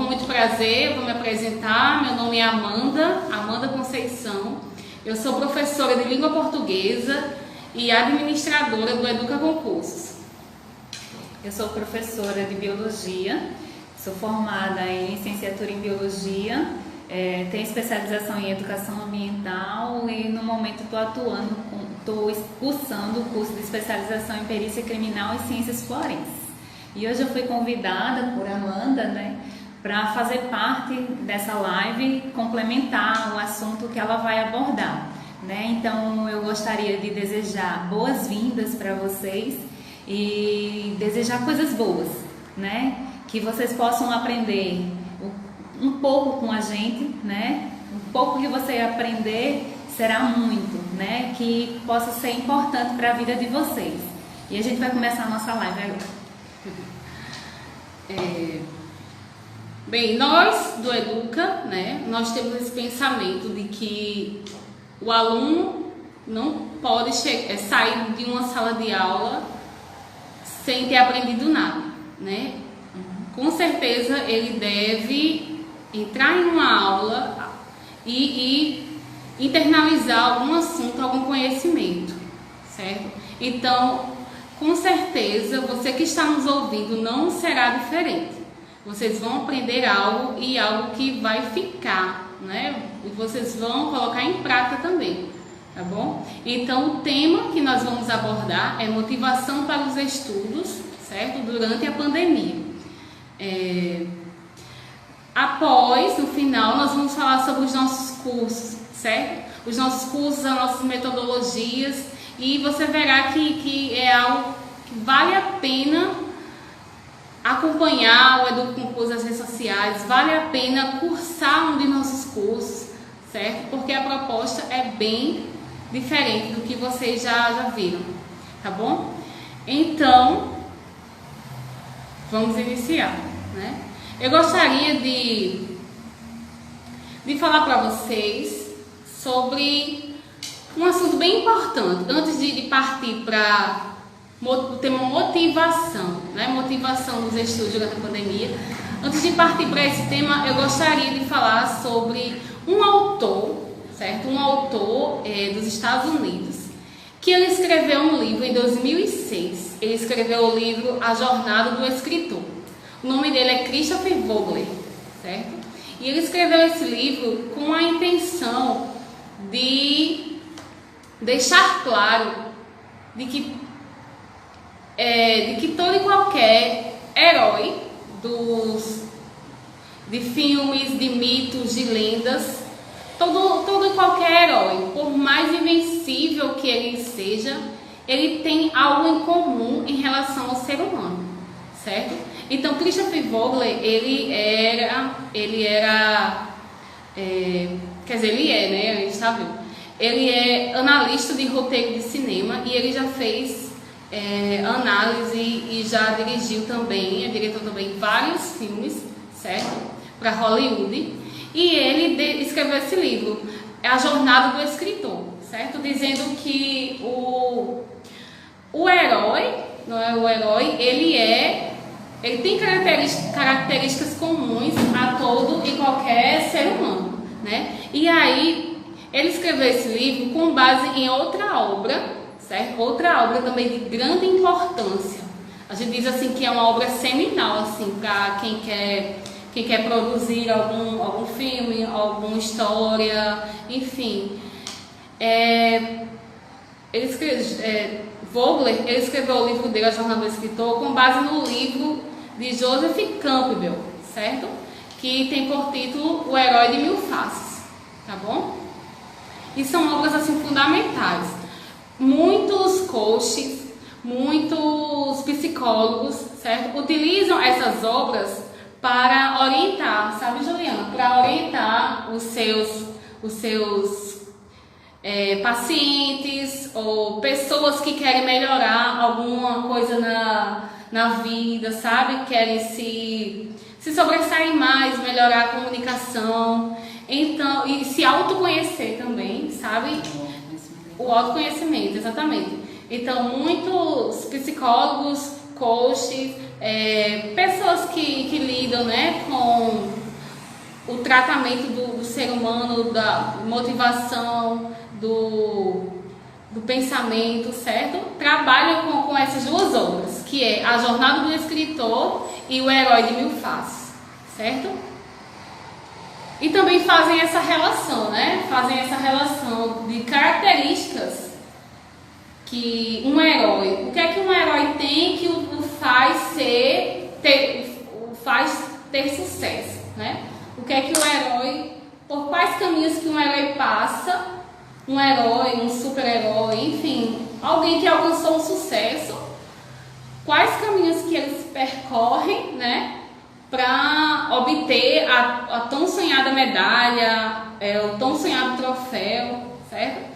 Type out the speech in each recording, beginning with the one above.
muito prazer, eu vou me apresentar. Meu nome é Amanda Conceição. Eu sou professora de língua portuguesa e administradora do Educa Concursos. Eu sou professora de biologia, sou formada em licenciatura em biologia, tenho especialização em educação ambiental e no momento estou cursando o curso de especialização em perícia criminal e ciências forenses. E hoje eu fui convidada por Amanda, para fazer parte dessa live, complementar o assunto que ela vai abordar, Então eu gostaria de desejar boas-vindas para vocês e desejar coisas boas, Que vocês possam aprender um pouco com a gente, Um pouco que você aprender será muito, Que possa ser importante para a vida de vocês. E a gente vai começar a nossa live agora. Bem, nós do Educa, nós temos esse pensamento de que o aluno não pode sair de uma sala de aula sem ter aprendido nada, Com certeza ele deve entrar em uma aula e internalizar algum assunto, algum conhecimento, certo? Então, com certeza, você que está nos ouvindo não será diferente. Vocês vão aprender algo e algo que vai ficar, E vocês vão colocar em prática também, tá bom? Então, o tema que nós vamos abordar é motivação para os estudos, certo? Durante a pandemia. Após, no final, nós vamos falar sobre os nossos cursos, certo? Os nossos cursos, as nossas metodologias, e você verá que é algo que vale a pena acompanhar o Educa Concursos nas redes sociais, vale a pena cursar um de nossos cursos, certo? Porque a proposta é bem diferente do que vocês já viram, tá bom? Então, vamos iniciar, Eu gostaria de falar para vocês sobre um assunto bem importante, antes de partir para o tema motivação, Motivação dos estudos durante a pandemia. Antes de partir para esse tema, eu gostaria de falar sobre um autor, certo? Um autor dos Estados Unidos, que ele escreveu um livro em 2006. Ele escreveu o livro A Jornada do Escritor. O nome dele é Christopher Vogler, certo? E ele escreveu esse livro com a intenção de deixar claro de que todo e qualquer herói de filmes, de mitos, de lendas, todo e qualquer herói, por mais invencível que ele seja, ele tem algo em comum em relação ao ser humano, certo? Então, Christopher Vogler, ele é, a gente está vendo. Ele é analista de roteiro de cinema e ele já fez análise e já dirigiu também, é diretor também de vários filmes, certo? Para Hollywood. E ele escreveu esse livro, A Jornada do Escritor, certo? Dizendo que o herói, não é o herói, ele tem características comuns a todo e qualquer ser humano, E aí, ele escreveu esse livro com base em outra obra, certo? Outra obra também de grande importância. A gente diz assim que é uma obra seminal, assim, para quem quer produzir algum filme, alguma história, enfim. Vogler, ele escreveu o livro dele, A Jornada do Escritor, com base no livro de Joseph Campbell, certo? Que tem por título O Herói de Mil Faces, tá bom? E são obras assim fundamentais. Muitos coaches, muitos psicólogos, certo? Utilizam essas obras para orientar, sabe, Juliana? Para orientar os seus pacientes ou pessoas que querem melhorar alguma coisa na vida, sabe? Querem se sobressair mais, melhorar a comunicação, então, e se autoconhecer também, sabe? O autoconhecimento, exatamente. Então, muitos psicólogos, coaches, pessoas que lidam, né, com o tratamento do ser humano, da motivação, do pensamento, certo? Trabalham com essas duas obras, que é A Jornada do Escritor e O Herói de Mil Faces, certo? E também fazem essa relação, né? Fazem essa relação de características que um herói, o que é que um herói tem que o faz ter sucesso, né? O que é que o herói, por quais caminhos que um herói passa, um herói, um super-herói, enfim, alguém que alcançou um sucesso, quais caminhos que eles percorrem, né, para obter a tão sonhada medalha, o tão sonhado troféu, certo?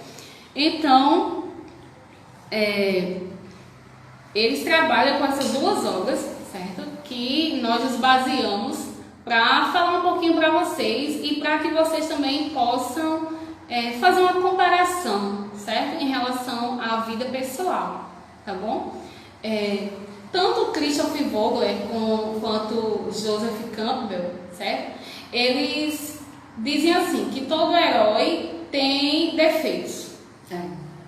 Então, eles trabalham com essas duas obras, certo? Que nós nos baseamos para falar um pouquinho para vocês e para que vocês também possam fazer uma comparação, certo? Em relação à vida pessoal, tá bom? Tanto Christopher Vogler quanto Joseph Campbell, certo? Eles dizem assim, que todo herói tem defeitos.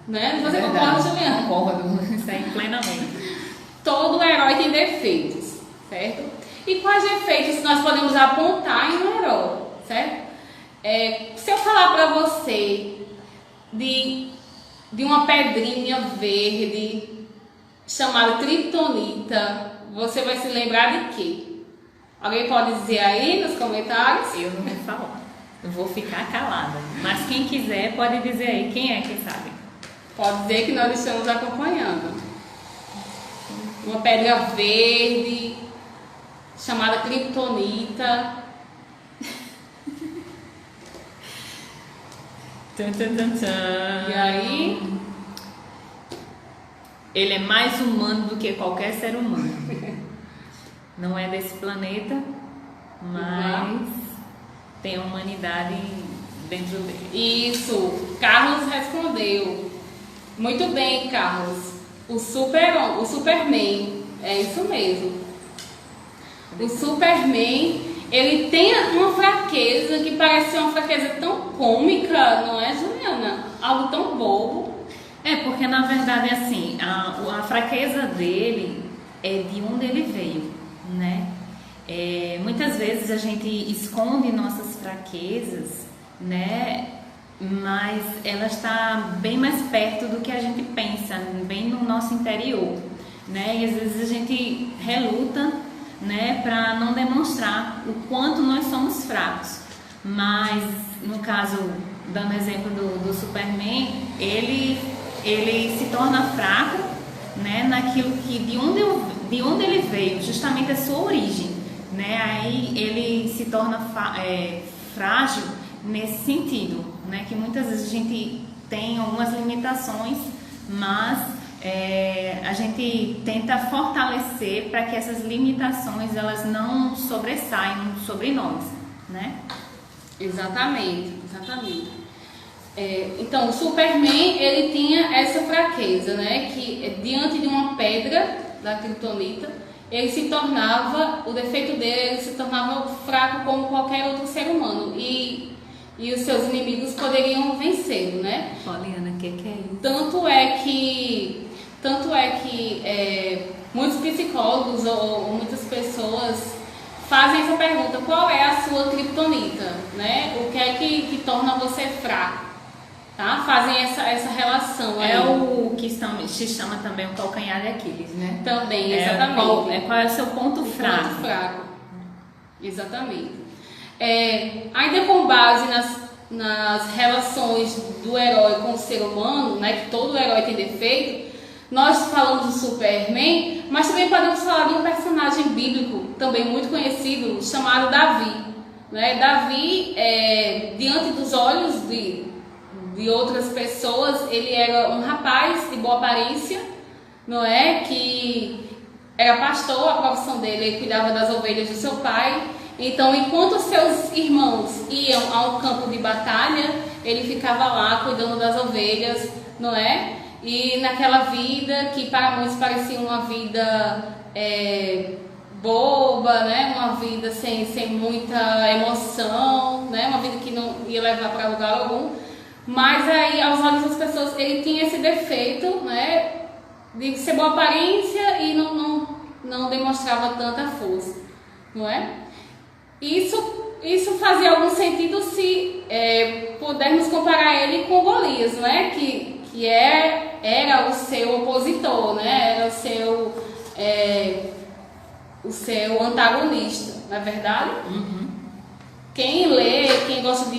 Né? Você concorda, Juliana? Concordo, isso aí plenamente. Todo herói tem defeitos, certo? E quais defeitos nós podemos apontar em um herói, certo? Se eu falar para você de uma pedrinha verde chamada Kryptonita, você vai se lembrar de quê? Alguém pode dizer aí nos comentários? Eu não vou falar, eu vou ficar calada. Mas quem quiser pode dizer aí, quem é que sabe? Pode dizer que nós estamos acompanhando. Uma pedra verde chamada Kryptonita. Tum, tum, tum, tum. E aí? Ele é mais humano do que qualquer ser humano. Não é desse planeta, mas tem a humanidade dentro dele. Isso, Carlos respondeu. Muito bem, Carlos. O Superman, é isso mesmo. O Superman, ele tem uma fraqueza que parece ser uma fraqueza tão cômica, não é, Juliana? Algo tão bobo. Porque na verdade assim, a fraqueza dele é de onde ele veio, né? Muitas vezes a gente esconde nossas fraquezas, né? Mas ela está bem mais perto do que a gente pensa, bem no nosso interior, né? E às vezes a gente reluta, né, para não demonstrar o quanto nós somos fracos. Mas no caso, dando exemplo do Superman, ele se torna fraco, né, naquilo que de onde ele veio, justamente a sua origem, né? Aí ele se torna frágil nesse sentido, né? Que muitas vezes a gente tem algumas limitações, mas a gente tenta fortalecer para que essas limitações elas não sobressaiam sobre nós, né? Exatamente. Então, o Superman, ele tinha essa fraqueza, né? Que diante de uma pedra da Kryptonita, ele se tornava, o defeito dele, ele se tornava fraco como qualquer outro ser humano. E os seus inimigos poderiam vencê-lo, né? Poliana, o que é isso? Tanto é que muitos psicólogos ou muitas pessoas fazem essa pergunta: qual é a sua kryptonita, né? O que é que torna você fraco, tá? Fazem essa relação aí. O que se chama também o calcanhar de Aquiles, né? Também, exatamente. Qual é o seu ponto fraco? Ponto fraco, exatamente. Ainda com base nas relações do herói com o ser humano, né? Que todo herói tem defeito. Nós falamos do Superman, mas também podemos falar de um personagem bíblico também muito conhecido, chamado Davi, né? Davi, diante dos olhos de outras pessoas, ele era um rapaz de boa aparência, não é? Que era pastor, a profissão dele, ele cuidava das ovelhas do seu pai. Então, enquanto seus irmãos iam ao campo de batalha, ele ficava lá cuidando das ovelhas, não é? E naquela vida que para muitos parecia uma vida boba, né? Uma vida sem muita emoção, né? Uma vida que não ia levar para lugar algum. Mas aí, aos olhos das pessoas, ele tinha esse defeito, né? De ser boa aparência e não demonstrava tanta força, não é? Isso fazia algum sentido se pudermos comparar ele com Golias, não é? Que era o seu opositor, né? Era o seu antagonista, não é verdade? Uhum. Quem gosta de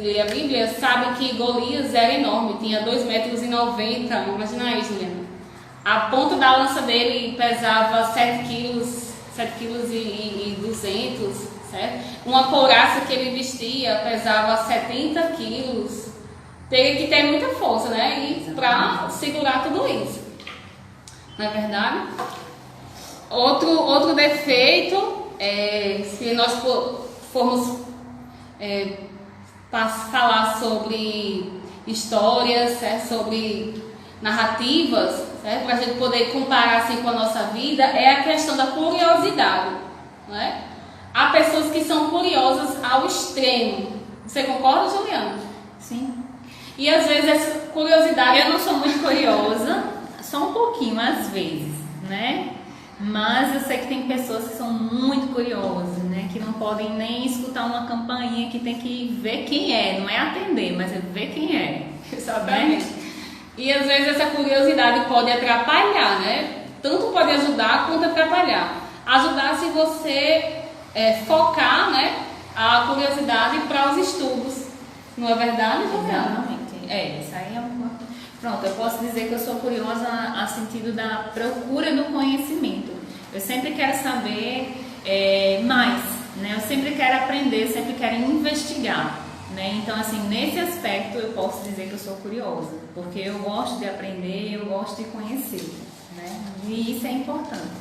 ler a Bíblia, sabe que Golias era enorme, tinha 2,90 m. Imagina aí, Juliana. A ponta da lança dele pesava 7 quilos e 200, certo? Uma couraça que ele vestia pesava 70 quilos. Teria que ter muita força, né? E para segurar tudo isso. Não é verdade? Outro defeito, se nós formos falar sobre histórias, certo? Sobre narrativas, para a gente poder comparar assim com a nossa vida, é a questão da curiosidade, né? Há pessoas que são curiosas ao extremo. Você concorda, Juliana? Sim. E às vezes essa curiosidade... Eu não sou muito curiosa, só um pouquinho às vezes, né? Mas eu sei que tem pessoas que são muito curiosas, né? Que não podem nem escutar uma campainha, que tem que ver quem é, não é atender, mas é ver quem é. Exatamente. Né? E às vezes essa curiosidade pode atrapalhar, né? Tanto pode ajudar quanto atrapalhar. Ajudar se você focar, né, a curiosidade para os estudos. Não é verdade, Juliana? Exatamente. Isso aí é uma... Pronto, eu posso dizer que eu sou curiosa a sentido da procura do conhecimento. Eu sempre quero saber mais, né? Eu sempre quero aprender, sempre quero investigar, né? Então, assim, nesse aspecto eu posso dizer que eu sou curiosa, porque eu gosto de aprender, eu gosto de conhecer, né? E isso é importante.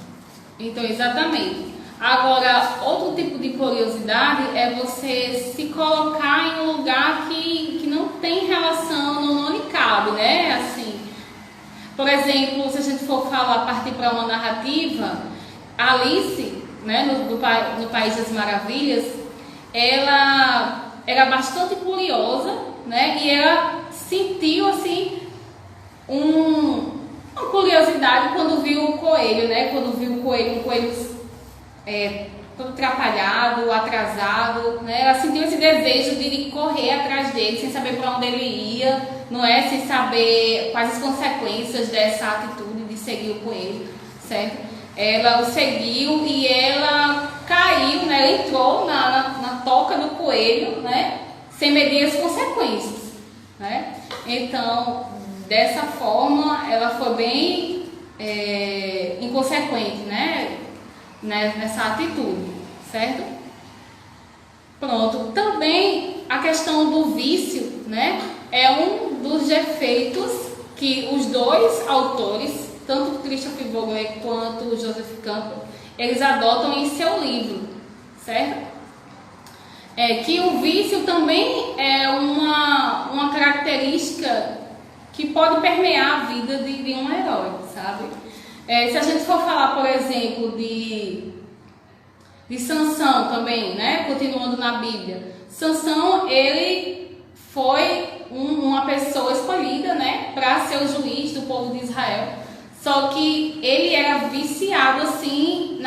Então, exatamente. Agora, outro tipo de curiosidade é você se colocar em um lugar que não tem relação, não lhe cabe, né? Assim, por exemplo, se a gente for partir para uma narrativa, Alice, né, no País das Maravilhas, ela era bastante curiosa, né? E ela sentiu, assim, uma curiosidade quando viu o coelho, né? Quando viu um coelho todo atrapalhado, atrasado, né? Ela sentiu esse desejo de correr atrás dele, sem saber para onde ele ia, não é? Sem saber quais as consequências dessa atitude de seguir o coelho, certo? Ela o seguiu e ela caiu, né? Ela entrou na toca do coelho, né? Sem medir as consequências, né? Então, dessa forma, ela foi bem inconsequente, né? Nessa atitude, certo? Pronto. Também a questão do vício, né? É um dos defeitos que os dois autores, tanto Christopher Vogler quanto Joseph Campbell, eles adotam em seu livro, certo? Que o vício também é uma característica que pode permear a vida de um herói, sabe? Se a gente for falar, por exemplo, de Sansão também, né? Continuando na Bíblia. Sansão, ele foi uma pessoa escolhida, né? Para ser o juiz do povo de Israel. Só que ele era viciado, assim,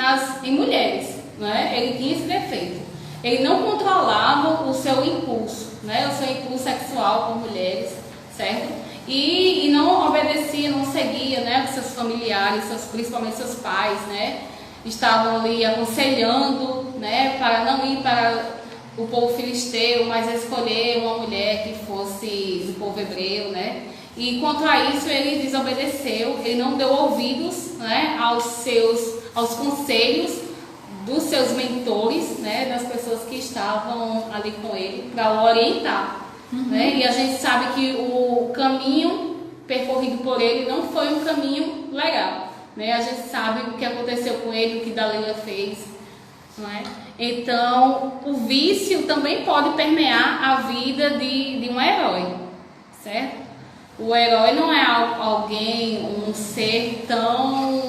em mulheres, né? Ele tinha esse defeito. Ele não controlava o seu impulso, né? O seu impulso sexual por mulheres, certo? E não obedecia, não seguia, né, os seus familiares, principalmente seus pais, né, estavam ali aconselhando, né, para não ir para o povo filisteu, mas escolher uma mulher que fosse do povo hebreu, né. E quanto a isso ele desobedeceu, ele não deu ouvidos, né, aos conselhos dos seus mentores, né, das pessoas que estavam ali com ele para o orientar. Né? E a gente sabe que o caminho percorrido por ele não foi um caminho legal, né? A gente sabe o que aconteceu com ele, o que Dalila fez, não é? Então, o vício também pode permear a vida de um herói, certo? O herói não é alguém, um ser tão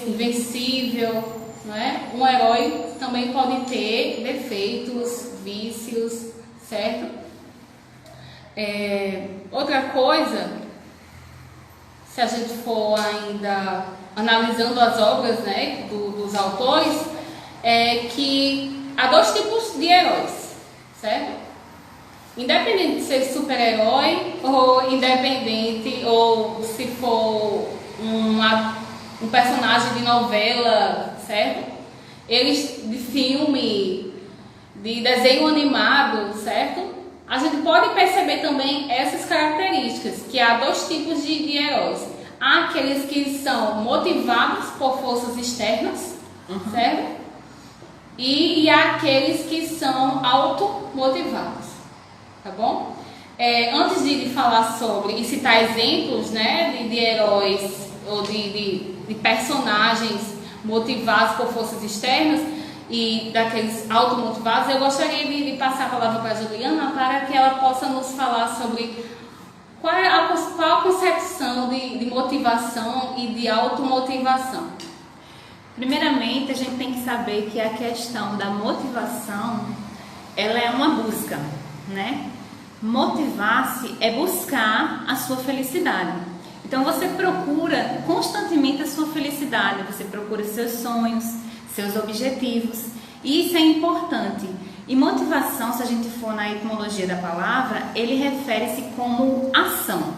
invencível, não é? Um herói também pode ter defeitos, vícios, certo? Outra coisa, se a gente for ainda analisando as obras, né, dos autores, é que há dois tipos de heróis, certo? Independente de ser super-herói ou independente, ou se for um personagem de novela, certo? Eles de filme, de desenho animado, certo? A gente pode perceber também essas características, que há dois tipos de heróis. Há aqueles que são motivados por forças externas, certo? E há aqueles que são automotivados, tá bom? Antes de falar sobre e citar exemplos, né, de heróis ou de personagens motivados por forças externas e daqueles automotivados, eu gostaria de passar a palavra para a Juliana para que ela possa nos falar sobre qual a concepção de motivação e de automotivação. Primeiramente, a gente tem que saber que a questão da motivação, ela é uma busca, né? Motivar-se é buscar a sua felicidade. Então você procura constantemente a sua felicidade, você procura seus sonhos, seus objetivos, e isso é importante. E motivação, se a gente for na etimologia da palavra, ele refere-se como ação.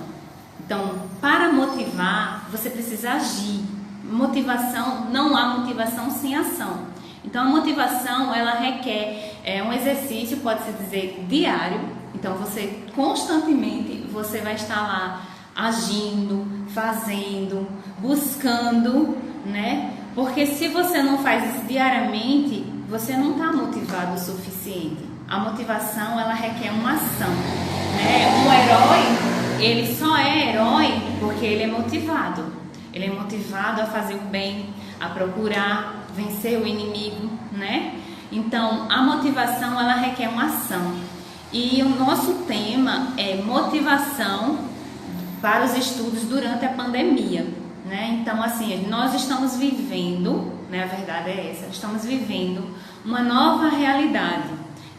Então, para motivar, você precisa agir. Motivação, não há motivação sem ação. Então, a motivação, ela requer um exercício, pode-se dizer, diário. Então, você constantemente, você vai estar lá agindo, fazendo, buscando, né? Porque se você não faz isso diariamente, você não está motivado o suficiente. A motivação, ela requer uma ação, né? Um herói, ele só é herói porque ele é motivado. Ele é motivado a fazer o bem, a procurar vencer o inimigo, né? Então, a motivação, ela requer uma ação. E o nosso tema é motivação para os estudos durante a pandemia, né? Então, assim, nós estamos vivendo, né? A verdade é essa, estamos vivendo uma nova realidade,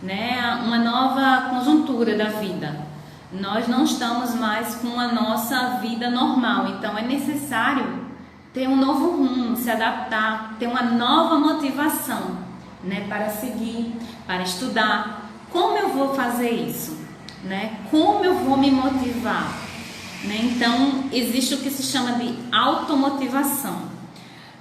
né? Uma nova conjuntura da vida. Nós não estamos mais com a nossa vida normal, então é necessário ter um novo rumo, se adaptar, ter uma nova motivação, né? Para seguir, para estudar. Como eu vou fazer isso, né? Como eu vou me motivar, né? Então, existe o que se chama de automotivação.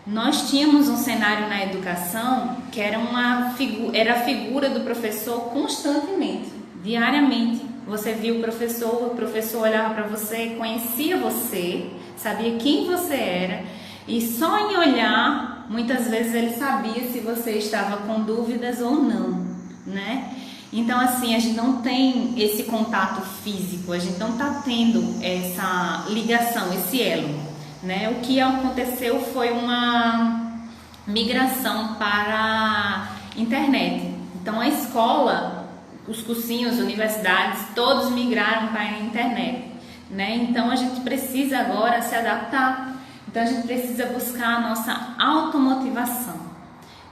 Nós tínhamos um cenário na educação que era a figura do professor constantemente, diariamente. Você via o professor olhava para você, conhecia você, sabia quem você era, e só em olhar, muitas vezes ele sabia se você estava com dúvidas ou não, né? Então, assim, a gente não tem esse contato físico, a gente não está tendo essa ligação, esse elo, né? O que aconteceu foi uma migração para a internet. Então, a escola, os cursinhos, universidades, todos migraram para a internet, né? Então, a gente precisa agora se adaptar. Então, a gente precisa buscar a nossa automotivação,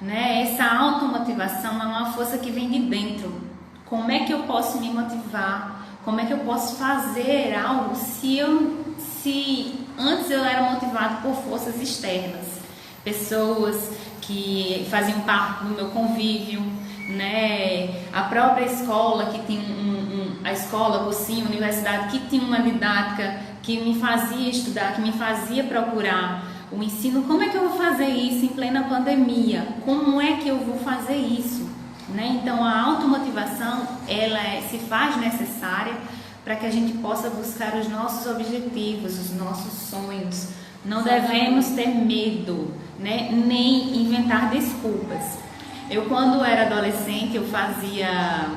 né? Essa automotivação é uma força que vem de dentro. Como é que eu posso me motivar? Como é que eu posso fazer algo se antes eu era motivado por forças externas? Pessoas que faziam parte do meu convívio, né? A própria escola, que tem a escola, cursinho, universidade, que tinha uma didática que me fazia estudar, que me fazia procurar o ensino. Como é que eu vou fazer isso em plena pandemia? Como é que eu vou fazer isso? Né? Então, a automotivação, ela se faz necessária para que a gente possa buscar os nossos objetivos, os nossos sonhos. Não devemos ter medo, né? Nem inventar desculpas. Eu, quando era adolescente, eu fazia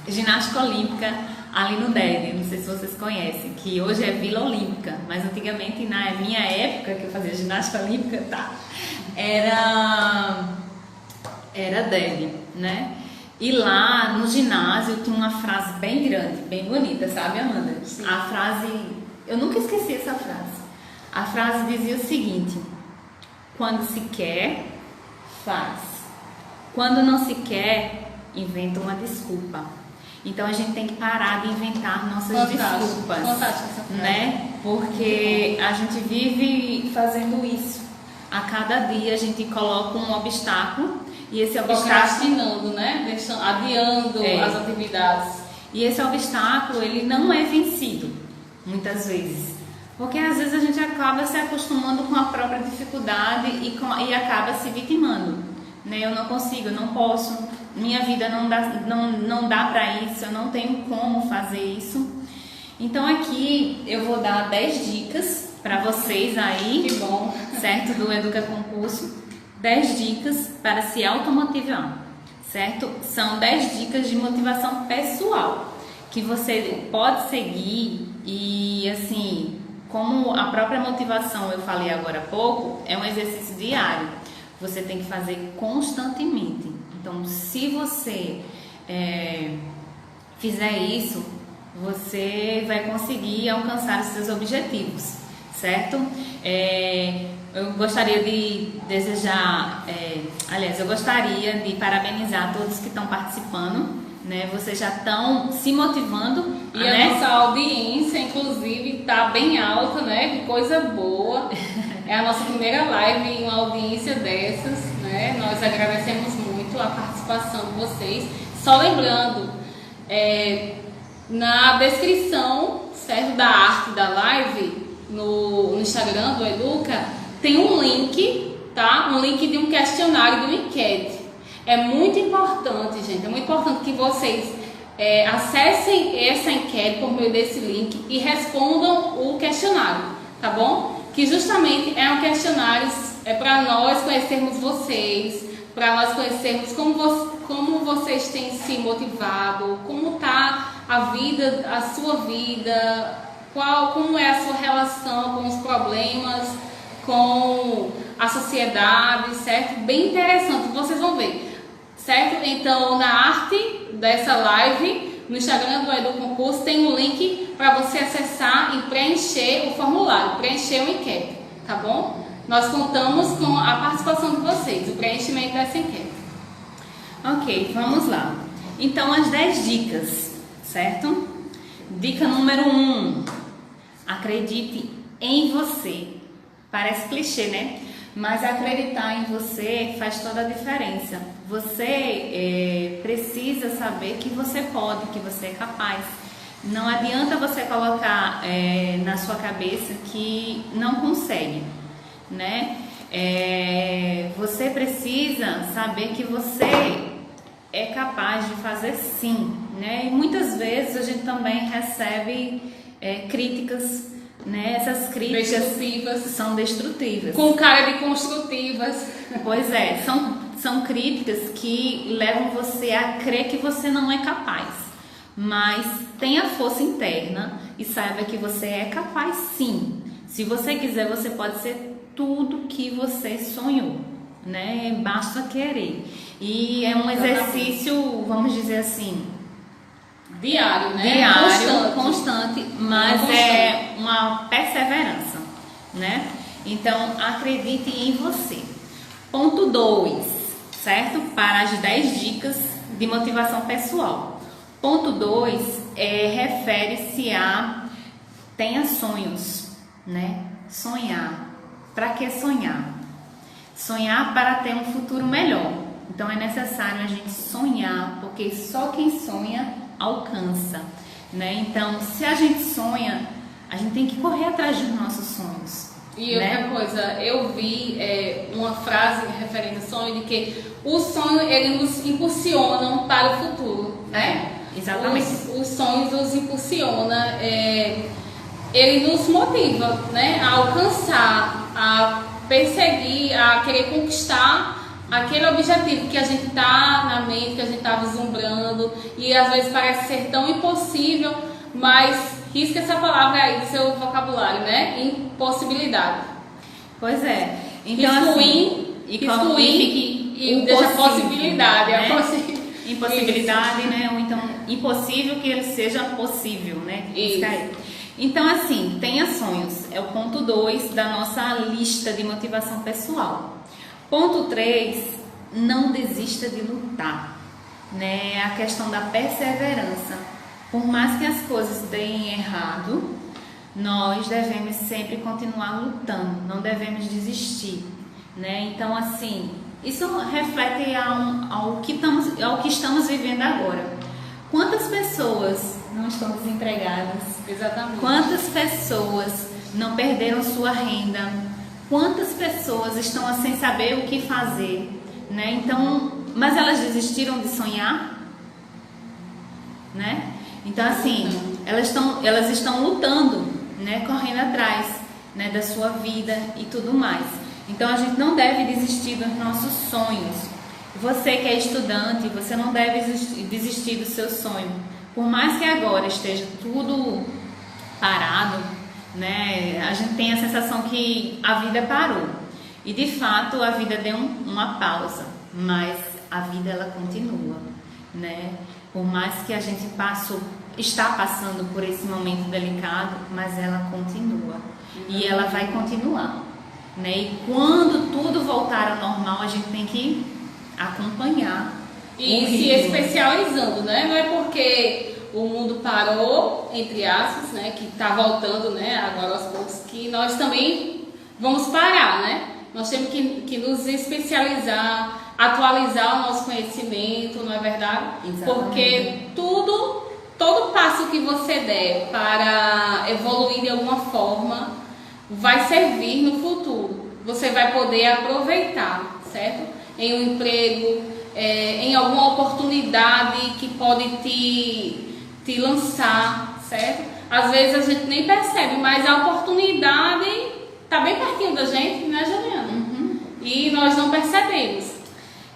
ginástica olímpica ali no DED, não sei se vocês conhecem, que hoje é Vila Olímpica, mas antigamente, na minha época que eu fazia ginástica olímpica, era DED, né? E lá no ginásio tinha uma frase bem grande, bem bonita, sabe, Amanda? Sim. A frase, eu nunca esqueci essa frase. A frase dizia o seguinte: quando se quer, faz. Quando não se quer, inventa uma desculpa. Então a gente tem que parar de inventar nossas desculpas, né? Porque a gente vive fazendo isso. A cada dia a gente coloca um obstáculo e esse obstáculo procrastinando, né? Adiando as atividades. E esse obstáculo ele não é vencido muitas vezes, porque às vezes a gente acaba se acostumando com a própria dificuldade e acaba se vitimando, né? Eu não consigo, eu não posso, minha vida não dá para isso, eu não tenho como fazer isso. Então aqui eu vou dar 10 dicas para vocês aí, que bom, certo? Do Educa Concurso, 10 dicas para se automotivar, certo? São 10 dicas de motivação pessoal que você pode seguir e assim, como a própria motivação eu falei agora há pouco, é um exercício diário, você tem que fazer constantemente. Então, se você fizer isso, você vai conseguir alcançar os seus objetivos, certo? Eu gostaria de desejar, eu gostaria de parabenizar todos que estão participando, né? Vocês já estão se motivando. E a nossa audiência, inclusive, está bem alta, né? Que coisa boa. É a nossa primeira live em uma audiência dessas, né? Nós agradecemos muito a participação de vocês. Só lembrando, na descrição, certo, da arte da live, no Instagram do Educa, tem um link, tá? Um link de um questionário, de uma enquete. É muito importante, gente, é muito importante que vocês acessem essa enquete por meio desse link e respondam o questionário, tá bom? Que justamente é um questionário para nós conhecermos vocês, para nós conhecermos como vocês têm se motivado, como está a sua vida, como é a sua relação com os problemas, com a sociedade, certo? Bem interessante, vocês vão ver, certo? Então, na arte dessa live, no Instagram do Educa Concurso, tem um link para você acessar e preencher o formulário, preencher o enquete, tá bom? Nós contamos com a participação de vocês, o preenchimento dessa enquete. Ok, vamos lá. Então, as 10 dicas, certo? Dica número 1. Acredite em você. Parece clichê, né? Mas acreditar em você faz toda a diferença. Você precisa saber que você pode, que você é capaz. Não adianta você colocar na sua cabeça que não consegue, né? Você precisa saber que você é capaz de fazer sim, né? E muitas vezes a gente também recebe críticas, né? Essas críticas são destrutivas. Com cara de construtivas. Pois é, são críticas que levam você a crer que você não é capaz. Mas tenha força interna e saiba que você é capaz sim. Se você quiser, você pode ser tudo que você sonhou, né? Basta querer. E é um exercício, vamos dizer assim, diário, né? Diário, constante, mas é uma perseverança, né? Então, acredite em você. Ponto 2, certo? Para as 10 dicas de motivação pessoal. Ponto 2 refere-se a tenha sonhos, né? Sonhar. Para que sonhar? Sonhar para ter um futuro melhor. Então, é necessário a gente sonhar, porque só quem sonha alcança, né? Então, se a gente sonha, a gente tem que correr atrás dos nossos sonhos. E outra coisa, eu vi uma frase referente ao sonho de que o sonho ele nos impulsiona para o futuro, né? Exatamente. Os sonhos nos impulsiona, ele nos motiva, né? A alcançar, a perseguir, a querer conquistar aquele objetivo que a gente está na mente, que a gente está vislumbrando e às vezes parece ser tão impossível, mas risca essa palavra aí do seu vocabulário, né? Impossibilidade. Pois é. Então, risco in e deixa a possibilidade. Né? impossibilidade, né? Ou então impossível que ele seja possível, né? Então, assim, tenha sonhos. É o ponto 2 da nossa lista de motivação pessoal. Ponto 3, não desista de lutar, né? A questão da perseverança. Por mais que as coisas deem errado, nós devemos sempre continuar lutando, não devemos desistir, né? Então, assim, isso reflete ao que estamos vivendo agora. Quantas pessoas não estão desempregadas? Exatamente. Quantas pessoas não perderam sua renda? Quantas pessoas estão sem saber o que fazer, né? Então, mas elas desistiram de sonhar, né? Então, assim, elas estão lutando, né? Correndo atrás, né? Da sua vida e tudo mais. Então, a gente não deve desistir dos nossos sonhos. Você que é estudante, você não deve desistir do seu sonho. Por mais que agora esteja tudo parado, né? A gente tem a sensação que a vida parou. E de fato a vida deu uma pausa, mas a vida ela continua, né? Por mais que a gente está passando por esse momento delicado, mas ela continua. E ela vai continuar, né? E quando tudo voltar ao normal, a gente tem que acompanhar e se especializando, né? Não é porque o mundo parou, entre aspas, né? Que está voltando, né? Agora aos poucos, que nós também vamos parar, né? Nós temos que nos especializar, atualizar o nosso conhecimento, não é verdade? Exatamente. Porque todo passo que você der para evoluir de alguma forma vai servir no futuro. Você vai poder aproveitar, certo? Em um emprego, em alguma oportunidade que pode te lançar, certo? Às vezes a gente nem percebe, mas a oportunidade está bem pertinho da gente, né, Juliana? Uhum. E nós não percebemos.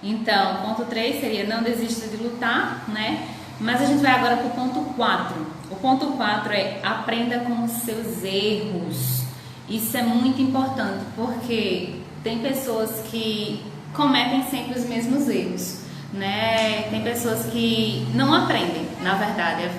Então, ponto 3 seria não desista de lutar, né? Mas a gente vai agora para o ponto 4. O ponto 4 é aprenda com os seus erros. Isso é muito importante, porque tem pessoas que cometem sempre os mesmos erros, né? Tem pessoas que não aprendem, na verdade.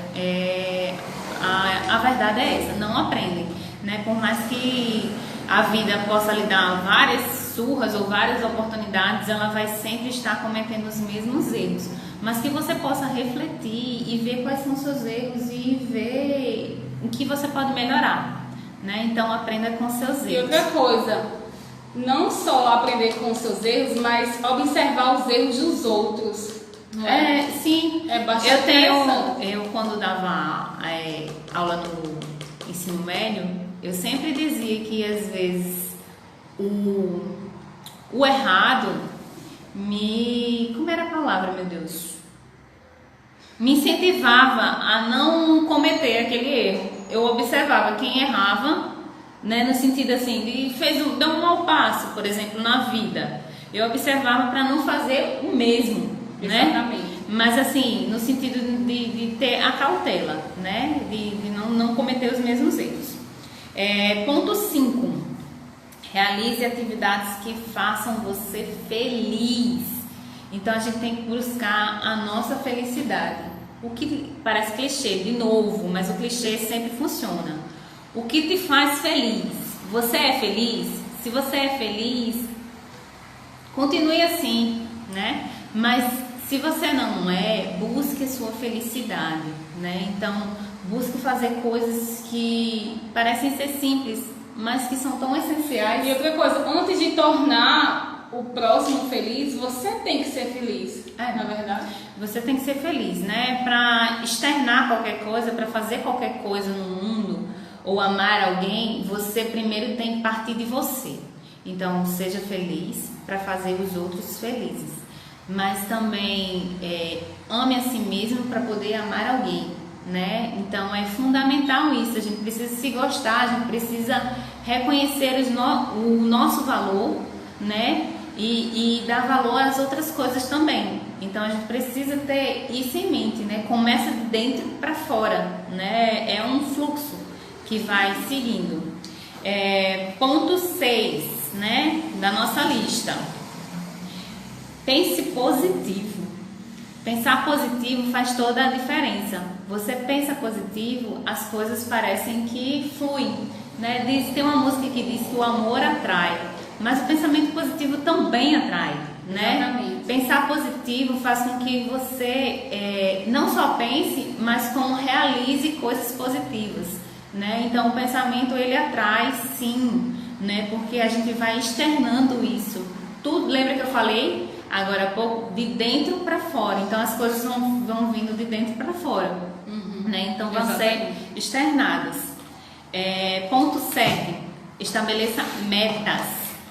A verdade é essa, não aprendem, né? Por mais que a vida possa lhe dar várias surras ou várias oportunidades, ela vai sempre estar cometendo os mesmos erros. Mas que você possa refletir e ver quais são os seus erros e ver o que você pode melhorar, né? Então aprenda com seus erros. E outra coisa, não só aprender com os seus erros, mas observar os erros dos outros. Não é? Sim. É bastante interessante. Eu quando dava aula no ensino médio, eu sempre dizia que às vezes o errado como era a palavra, meu Deus? Me incentivava a não cometer aquele erro. Eu observava quem errava, né, no sentido assim, deu um mau passo, por exemplo, na vida. Eu observava para não fazer o mesmo, Exatamente. né? Mas assim, no sentido de ter a cautela, né? De não cometer os mesmos erros. Ponto 5. Realize atividades que façam você feliz. Então a gente tem que buscar a nossa felicidade. O que parece clichê, de novo, mas o clichê sempre funciona. O que te faz feliz? Você é feliz? Se você é feliz, continue assim, né? Mas se você não é, busque a sua felicidade, né? Então, busque fazer coisas que parecem ser simples, mas que são tão essenciais. E outra coisa, antes de tornar o próximo feliz, você tem que ser feliz, na verdade. Você tem que ser feliz, né? Para externar qualquer coisa, para fazer qualquer coisa no mundo, ou amar alguém, você primeiro tem que partir de você. Então, seja feliz para fazer os outros felizes. Mas também ame a si mesmo para poder amar alguém, né? Então é fundamental isso. A gente precisa se gostar, a gente precisa reconhecer o nosso valor, né? E dar valor às outras coisas também. Então a gente precisa ter isso em mente, né? Começa de dentro para fora, né? É um fluxo que vai seguindo. Ponto 6, né? Da nossa lista. Pense positivo. Pensar positivo faz toda a diferença. Você pensa positivo, as coisas parecem que fluem, né? Tem uma música que diz que o amor atrai, mas o pensamento positivo também atrai, né? Exatamente. Pensar positivo faz com que você não só pense, mas como realize coisas positivas, né? Então o pensamento ele atrai, sim, né? Porque a gente vai externando isso. Tudo, lembra que eu falei agora há pouco, de dentro para fora. Então as coisas vão vindo de dentro para fora, né? Então vão ser externadas. Ponto 7. Estabeleça metas,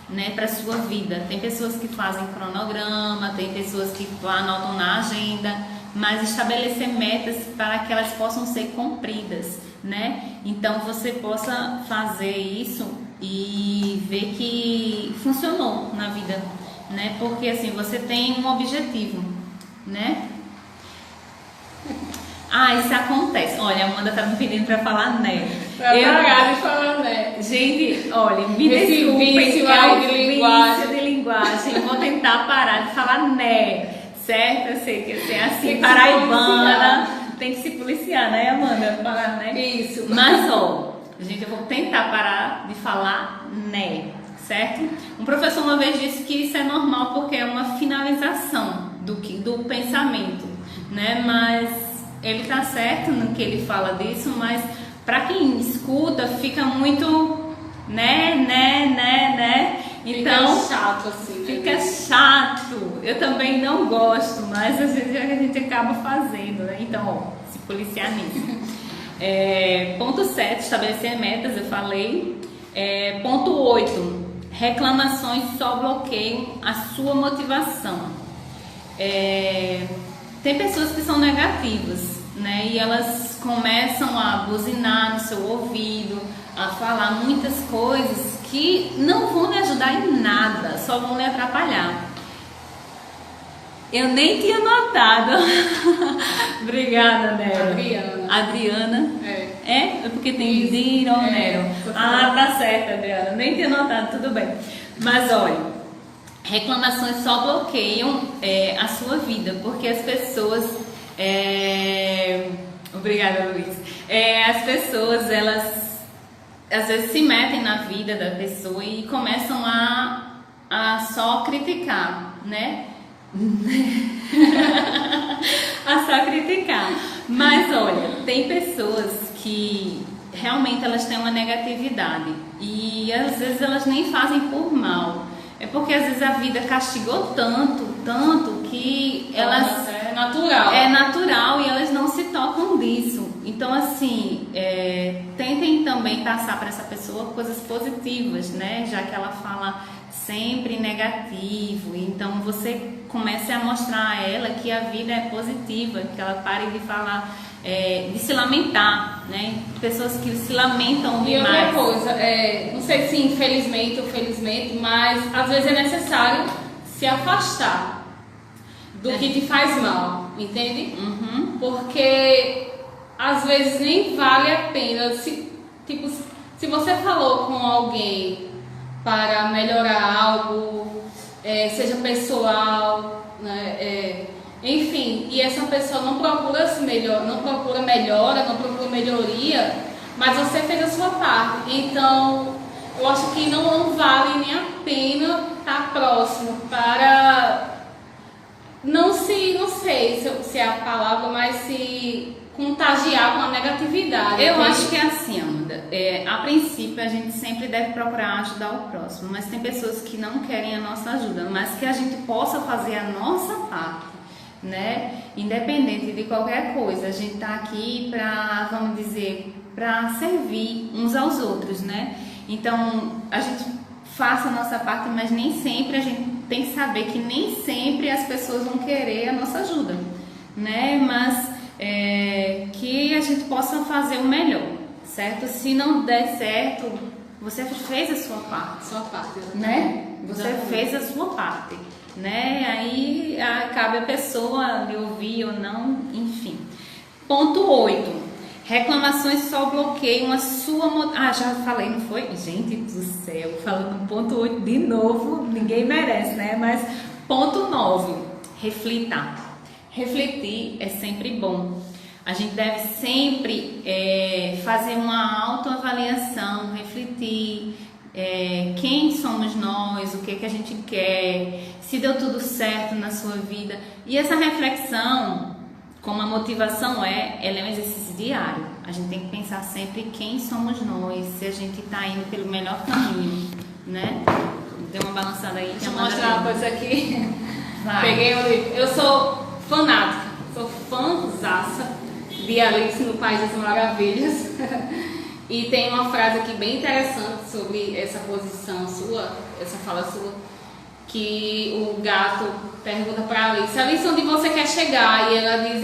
né, para sua vida. Tem pessoas que fazem cronograma, tem pessoas que anotam na agenda, mas estabelecer metas para que elas possam ser cumpridas, né? Então você possa fazer isso e ver que funcionou na vida, né? Porque assim, você tem um objetivo, né? Isso acontece. Olha, a Amanda tá me pedindo para falar né. Eu de falar né. Gente, olha, me Esse desculpem, vício é aí um de linguagem. vício de linguagem. Eu vou tentar parar de falar né, certo? Eu sei que assim, Tem que paraibana, tem que se policiar, né, Amanda? Falar né. Isso. Mas, gente, eu vou tentar parar de falar né, certo? Um professor uma vez disse que isso é normal porque é uma finalização do pensamento, né? Mas ele tá certo no que ele fala disso, mas para quem escuta fica muito né. Então fica chato assim. Fica chato. Eu também não gosto, mas às vezes a gente acaba fazendo, né? Então, se policiar nisso. Ponto 7, estabelecer metas, eu falei. Ponto 8, reclamações só bloqueiam a sua motivação. Tem pessoas que são negativas, né? E elas começam a buzinar no seu ouvido, a falar muitas coisas que não vão lhe ajudar em nada, só vão lhe atrapalhar. Eu nem tinha notado. Obrigada, Nero. Adriana. É porque tem Diro, Nero. Tá certo, Adriana. Nem tinha notado, tudo bem. Mas olha, reclamações só bloqueiam a sua vida, porque as pessoas... Obrigada, Luiz. As pessoas, elas às vezes se metem na vida da pessoa e começam a só criticar, né? A só criticar. Mas olha, tem pessoas que realmente elas têm uma negatividade e às vezes elas nem fazem por mal. É porque às vezes a vida castigou tanto que elas... É natural e elas não se tocam disso. Então assim, tentem também passar para essa pessoa coisas positivas, né? Já que ela fala sempre negativo. Então você comece a mostrar a ela que a vida é positiva, que ela pare de falar, de se lamentar, né? Pessoas que se lamentam demais. E outra coisa, não sei se infelizmente ou felizmente, mas às vezes é necessário se afastar do que te faz mal, entende? Porque às vezes nem vale a pena. Se você falou com alguém para melhorar algo, seja pessoal, né, enfim, e essa pessoa não procura melhora, não procura melhoria, mas você fez a sua parte. Então, eu acho que não vale nem a pena estar próximo para não sei se é a palavra, mas se contagiar com a negatividade. Eu acho que é assim, Amanda. A princípio a gente sempre deve procurar ajudar o próximo, mas tem pessoas que não querem a nossa ajuda, mas que a gente possa fazer a nossa parte, né? Independente de qualquer coisa, a gente tá aqui para, vamos dizer, para servir uns aos outros, né? Então a gente faça a nossa parte, mas nem sempre a gente tem que saber que nem sempre as pessoas vão querer a nossa ajuda, né? Mas que a gente possa fazer o melhor, certo? Se não der certo, você fez a sua parte, né? Você fez a sua parte, né? Aí cabe a pessoa lhe ouvir ou não, enfim. Ponto 8. Reclamações só bloqueiam a sua... já falei, não foi? Gente do céu, falando ponto 8 de novo, ninguém merece, né? Mas ponto 9, reflita. refletir é sempre bom. A gente deve sempre fazer uma autoavaliação, refletir quem somos nós, o que a gente quer, se deu tudo certo na sua vida. E essa reflexão, como a motivação ela é um exercício diário. A gente tem que pensar sempre quem somos nós, se a gente está indo pelo melhor caminho, né? Deu uma balançada aí. Deixa eu mostrar uma coisa aqui. Vai. Peguei um livro. Eu sou fanática, sou fãzaça de Alice no País das Maravilhas. E tem uma frase aqui bem interessante sobre essa posição sua, essa fala sua, que o gato pergunta para Alice: Alice, onde você quer chegar? E ela diz: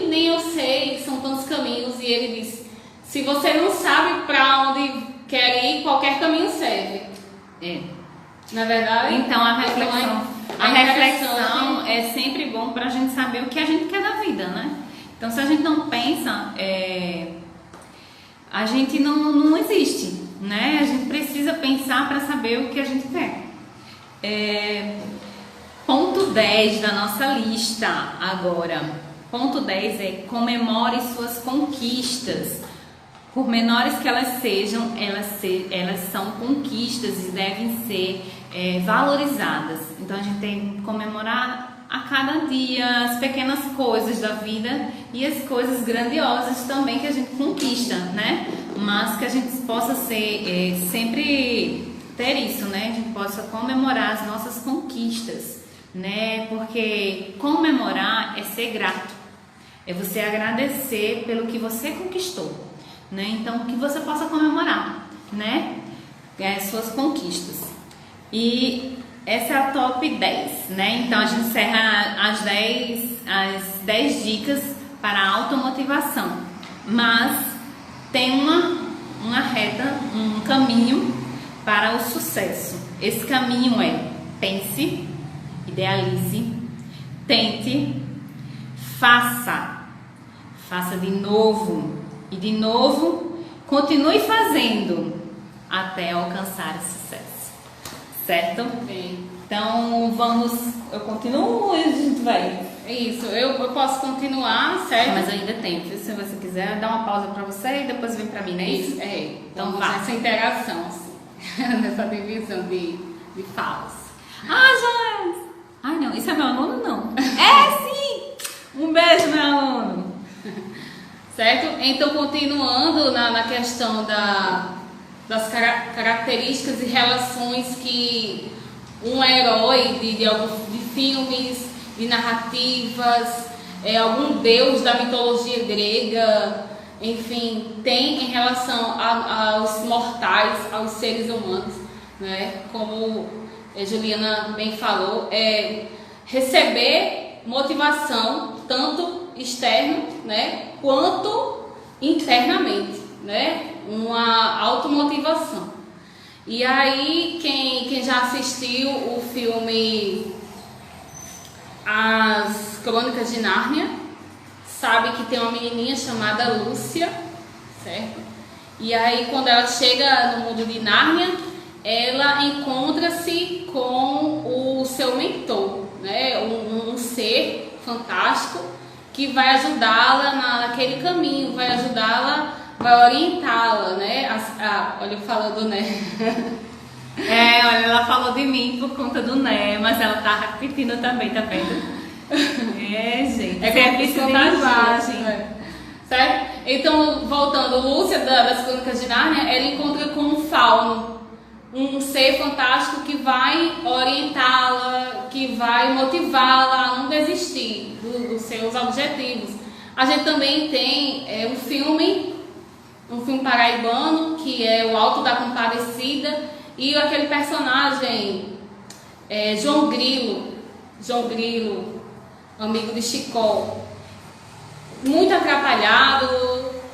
nem eu sei, são tantos caminhos. E ele diz: se você não sabe para onde quer ir, qualquer caminho serve. Na verdade, então a reflexão é sempre bom para a gente saber o que a gente quer da vida, né? Então, se a gente não pensa, a gente não existe, né? A gente precisa pensar para saber o que a gente quer. Ponto 10 da nossa lista agora. Ponto 10 é: comemore suas conquistas. Por menores que elas sejam, elas são conquistas e devem ser valorizadas. Então a gente tem que comemorar a cada dia as pequenas coisas da vida e as coisas grandiosas também que a gente conquista, né? Mas que a gente possa sempre ter isso, né? A gente possa comemorar as nossas conquistas, né? Porque comemorar é ser grato, é você agradecer pelo que você conquistou, né? Então, que você possa comemorar, né? As suas conquistas. E essa é a top 10, né? Então, a gente encerra as 10 dicas para a automotivação. Mas tem uma reta, um caminho para o sucesso. Esse caminho é: pense, idealize, tente, faça de novo e de novo, continue fazendo até alcançar o sucesso, certo? Bem. Então eu continuo ou a gente vai? Isso, eu posso continuar, certo? Mas eu ainda tenho, se você quiser dar uma pausa para você e depois vem para mim, não é isso? Então vamos nessa interação, assim, nessa divisão de falas. Joás! Ai não, isso é meu aluno não? Sim! Um beijo, meu aluno! Certo? Então, continuando na questão das características e relações que um herói de filmes, de narrativas, algum deus da mitologia grega, enfim, tem em relação aos mortais, aos seres humanos, né? Como a Juliana bem falou, receber motivação tanto externo, né, quanto internamente, né, uma automotivação. E aí quem já assistiu o filme As Crônicas de Nárnia sabe que tem uma menininha chamada Lúcia, certo? E aí quando ela chega no mundo de Nárnia, ela encontra-se com o seu mentor, né, um ser fantástico que vai ajudá-la naquele caminho, vai ajudá-la, vai orientá-la, né? Olha eu falando, né? Olha, ela falou de mim por conta do né, mas ela tá repetindo também, tá vendo? Gente, é vício de linguagem. Certo? Então, voltando, Lúcia das Crônicas de Nárnia, ela encontra com um fauno, um ser fantástico que vai orientá-la, que vai motivá-la a não desistir dos seus objetivos. A gente também tem um filme paraibano, que é o Alto da Compadecida, e aquele personagem João Grilo, amigo de Chicó, muito atrapalhado,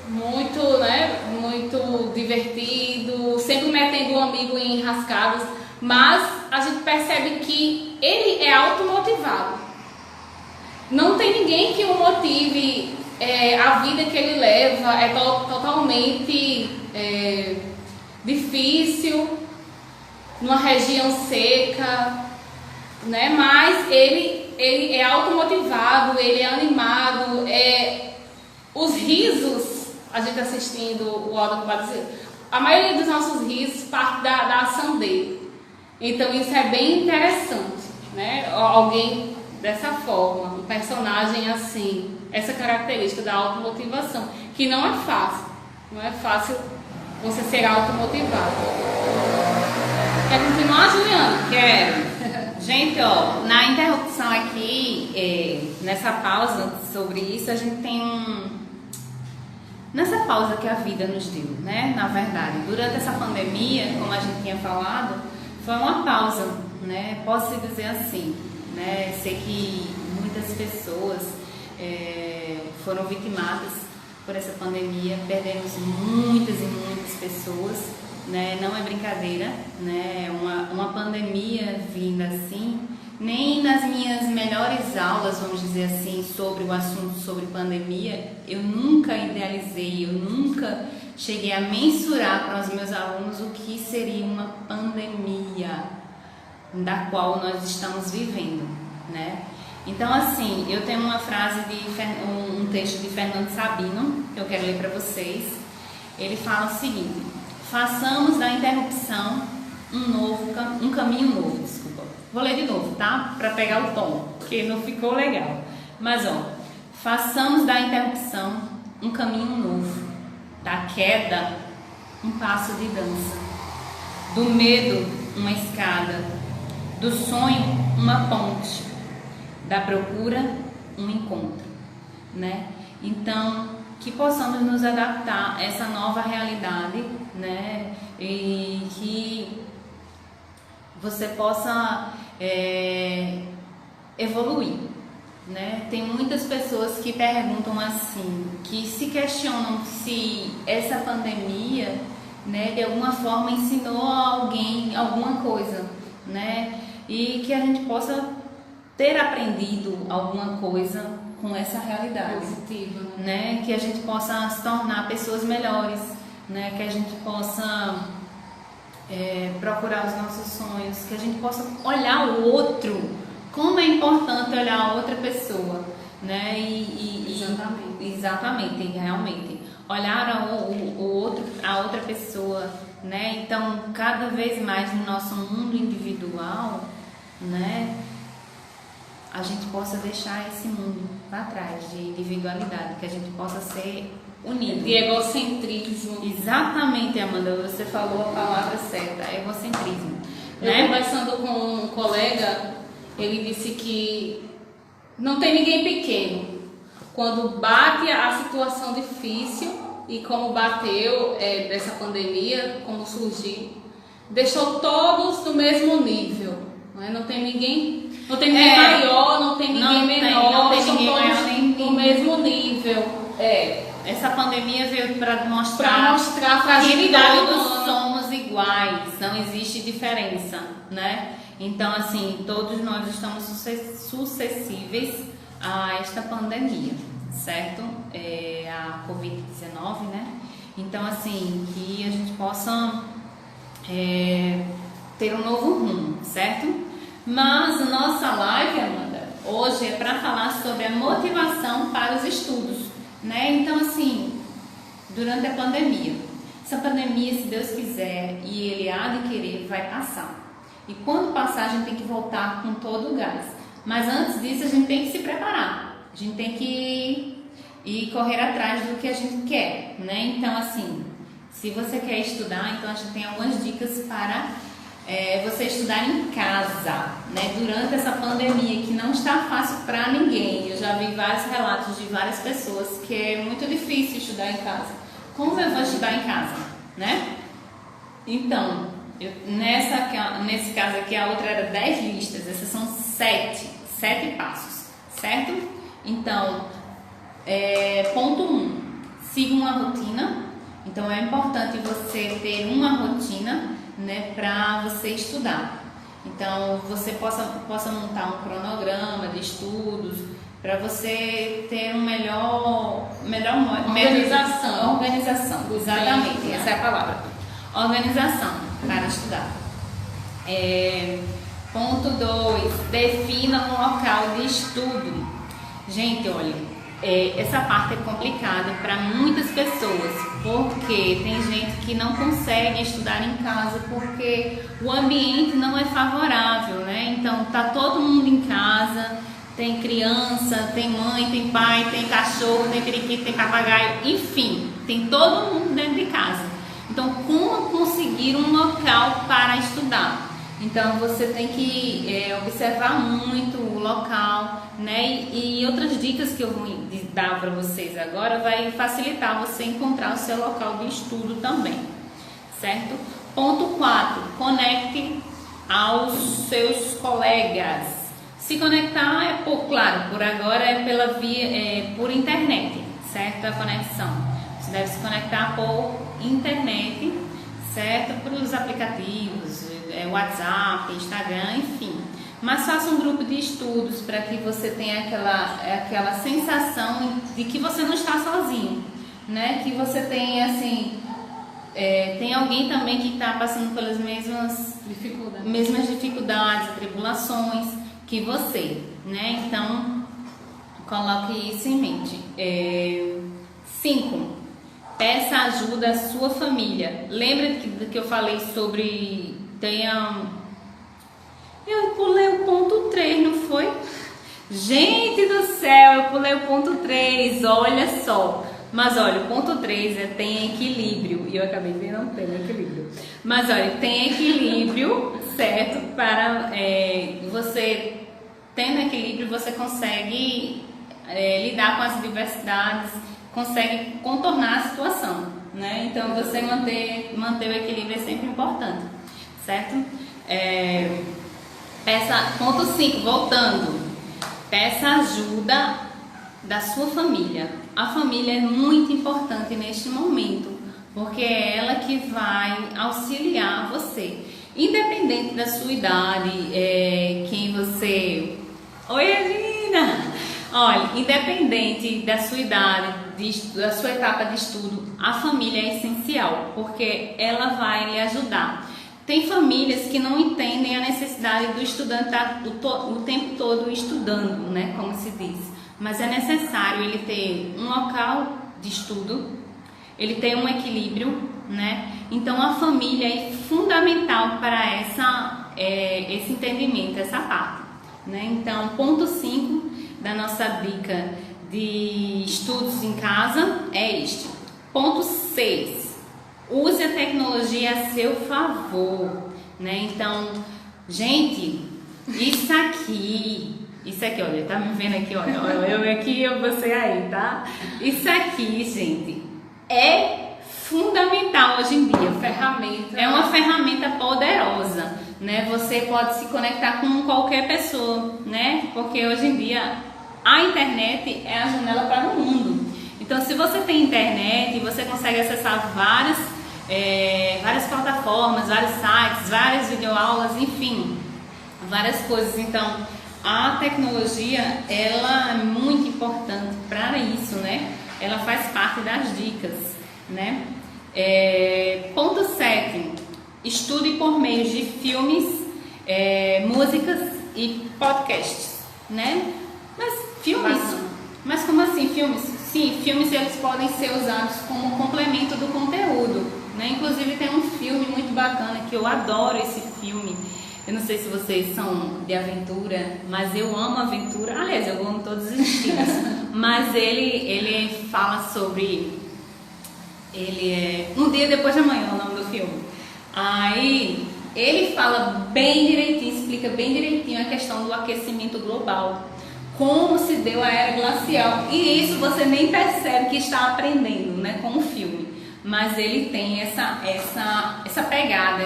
muito divertido, sempre metendo o amigo em enrascadas, mas a gente percebe que ele é automotivado. Não tem ninguém que o motive, a vida que ele leva é totalmente difícil, numa região seca, né? Mas ele ele é automotivado, ele é animado, os risos, a gente assistindo o áudio do Padre, a maioria dos nossos risos parte da ação dele. Então isso é bem interessante, né? Alguém dessa forma, um personagem assim, essa característica da automotivação, que não é fácil você ser automotivado. Quer continuar, Juliana? Quero. Gente, ó, na interrupção aqui, nessa pausa sobre isso, a gente tem nessa pausa que a vida nos deu, né? Na verdade, durante essa pandemia, como a gente tinha falado, foi uma pausa, né? Posso dizer assim, né? Sei que muitas pessoas foram vitimadas por essa pandemia, perdemos muitas e muitas pessoas, né? Não é brincadeira, né? Uma pandemia vinda assim, nem nas minhas melhores aulas, vamos dizer assim, sobre o assunto sobre pandemia, eu nunca idealizei, eu nunca cheguei a mensurar para os meus alunos o que seria uma pandemia da qual nós estamos vivendo, né? Então, assim, eu tenho uma frase um texto de Fernando Sabino, que eu quero ler para vocês. Ele fala o seguinte: façamos da interrupção um caminho novo, desculpa. Vou ler de novo, tá? Para pegar o tom, porque não ficou legal. Mas, ó, façamos da interrupção um caminho novo, da queda um passo de dança, do medo uma escada, do sonho uma ponte, da procura um encontro, né? Então, que possamos nos adaptar a essa nova realidade, né? E que você possa evoluir, né? Tem muitas pessoas que perguntam assim, que se questionam se essa pandemia, né, de alguma forma ensinou a alguém alguma coisa, né? E que a gente possa ter aprendido alguma coisa com essa realidade positiva, né? Que a gente possa se tornar pessoas melhores, né? Que a gente possa procurar os nossos sonhos, que a gente possa olhar o outro, como é importante olhar a outra pessoa, né? Exatamente, realmente olhar o outro, a outra pessoa, né? Então, cada vez mais no nosso mundo individual, né, a gente possa deixar esse mundo para trás de individualidade, que a gente possa ser unido. De egocentrismo. Exatamente, Amanda, você falou a palavra certa, egocentrismo. Eu né? conversando com um colega, ele disse que não tem ninguém pequeno. Quando bate a situação difícil, e como bateu dessa pandemia, como surgiu, deixou todos no mesmo nível. Não tem ninguém maior, não tem ninguém menor, não tem deixou ninguém todos maior, nem no mesmo nível. Essa pandemia veio para mostrar a fragilidade que todos humana. somos iguais, não existe diferença, né? Então, assim, todos nós estamos suscetíveis a esta pandemia, certo? A Covid-19, né? Então, assim, que a gente possa ter um novo rumo, certo? Mas a nossa live, Amanda, hoje é para falar sobre a motivação para os estudos, né? Então, assim, durante a pandemia, essa pandemia, se Deus quiser e Ele há de querer, vai passar. E quando passar, a gente tem que voltar com todo o gás. Mas antes disso, a gente tem que se preparar. A gente tem que ir correr atrás do que a gente quer, né? Então, assim, se você quer estudar, então a gente tem algumas dicas para você estudar em casa, né? Durante essa pandemia, que não está fácil para ninguém. Eu já vi vários relatos de várias pessoas que é muito difícil estudar em casa. Como eu vou estudar em casa, né? Então, nesse caso aqui, a outra era 10 listas, essas são 7 passos, certo? Então, ponto 1, siga uma rotina. Então, é importante você ter uma rotina, né, para você estudar. Então, você possa montar um cronograma de estudos, para você ter um melhor Organização. Exatamente, essa é a palavra. Organização para estudar. Ponto 2, defina um local de estudo. Gente, olha, essa parte é complicada para muitas pessoas, porque tem gente que não consegue estudar em casa porque o ambiente não é favorável, né? Então tá todo mundo em casa, tem criança, tem mãe, tem pai, tem cachorro, tem periquito, tem papagaio, enfim, tem todo mundo dentro de casa. Então, como conseguir um local para estudar? Então você tem que observar muito o local, né? E outras dicas que eu vou dar para vocês agora vai facilitar você encontrar o seu local de estudo também, certo? Ponto 4, conecte aos seus colegas. Se conectar claro, por agora é pela via, por internet, certo? A conexão. Você deve se conectar por internet, certo? Por os aplicativos, WhatsApp, Instagram, enfim. Mas faça um grupo de estudos para que você tenha aquela sensação de que você não está sozinho, né? Que você tem assim, tem alguém também que está passando pelas mesmas dificuldades, tribulações que você, né? Então, coloque isso em mente. 5. Peça ajuda à sua família. Lembra que eu falei sobre eu pulei o ponto 3, não foi? Gente do céu, eu pulei o ponto 3, olha só. Mas olha, o ponto 3 tem equilíbrio. E eu acabei de não ter equilíbrio. Mas olha, tem equilíbrio, certo? Para você, tendo equilíbrio, você consegue lidar com as diversidades, consegue contornar a situação, né? Então você manter o equilíbrio é sempre importante, certo? Ponto 5, voltando, peça ajuda da sua família. A família é muito importante neste momento, porque é ela que vai auxiliar você, independente da sua idade, quem você... Oi, Alina! Olha, independente da sua idade, da sua etapa de estudo, a família é essencial, porque ela vai lhe ajudar. Tem famílias que não entendem a necessidade do estudante estar o tempo todo estudando, né, como se diz. Mas é necessário ele ter um local de estudo, ele ter um equilíbrio, né? Então a família é fundamental para esse entendimento, essa parte, né? Então, ponto 5 da nossa dica de estudos em casa é este. Ponto 6. Use a tecnologia a seu favor, né? Então, gente, isso aqui, olha, tá me vendo aqui, olha, eu aqui, você aí, tá? Isso aqui, gente, é fundamental hoje em dia. É uma ferramenta poderosa, né? Você pode se conectar com qualquer pessoa, né? Porque hoje em dia a internet é a janela para o mundo. Então, se você tem internet, você consegue acessar várias plataformas, vários sites, várias videoaulas, enfim, várias coisas. Então, a tecnologia, ela é muito importante para isso, né? Ela faz parte das dicas, né? Ponto 7. Estude por meio de filmes, músicas e podcasts, né? Mas como assim filmes? Sim, filmes eles podem ser usados como complemento do conteúdo, né? Inclusive tem um filme muito bacana que eu adoro esse filme. Eu não sei se vocês são de aventura, mas eu amo aventura. Aliás, eu amo todos os estilos. Mas ele fala sobre... Um Dia Depois de Amanhã, é o nome do filme. Aí ele fala bem direitinho, explica bem direitinho a questão do aquecimento global. Como se deu a era glacial. E isso você nem percebe que está aprendendo, né, com o filme. Mas ele tem essa pegada,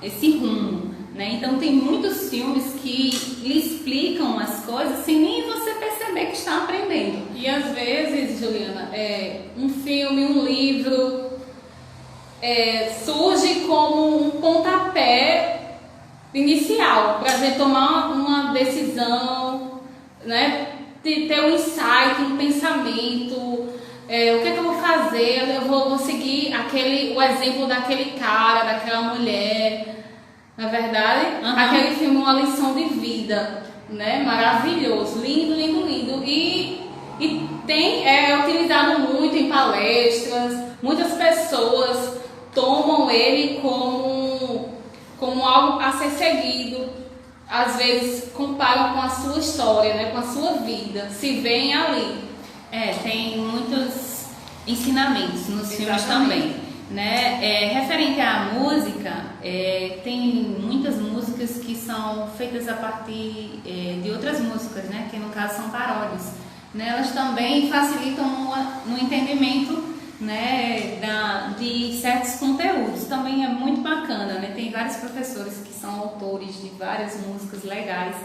esse rumo, né? Então tem muitos filmes que lhe explicam as coisas sem nem você perceber que está aprendendo. E às vezes, Juliana, um filme, um livro surge como um pontapé inicial para você tomar uma decisão, né? De ter um insight, um pensamento, o que é que eu vou fazer? Eu vou seguir o exemplo daquele cara, daquela mulher. Na verdade, aquele filme é uma lição de vida, né? Maravilhoso, lindo, lindo, lindo. E é utilizado muito em palestras. Muitas pessoas tomam ele como algo a ser seguido. Às vezes comparam com a sua história, né? Com a sua vida. Se veem ali. Tem muitos ensinamentos nos filmes também. Né? Referente à música, tem muitas músicas que são feitas a partir de outras músicas, né? Que no caso são paródias, né? Elas também facilitam no entendimento, né? De certos conteúdos. Também é muito bacana, né? Tem vários professores que são autores de várias músicas legais,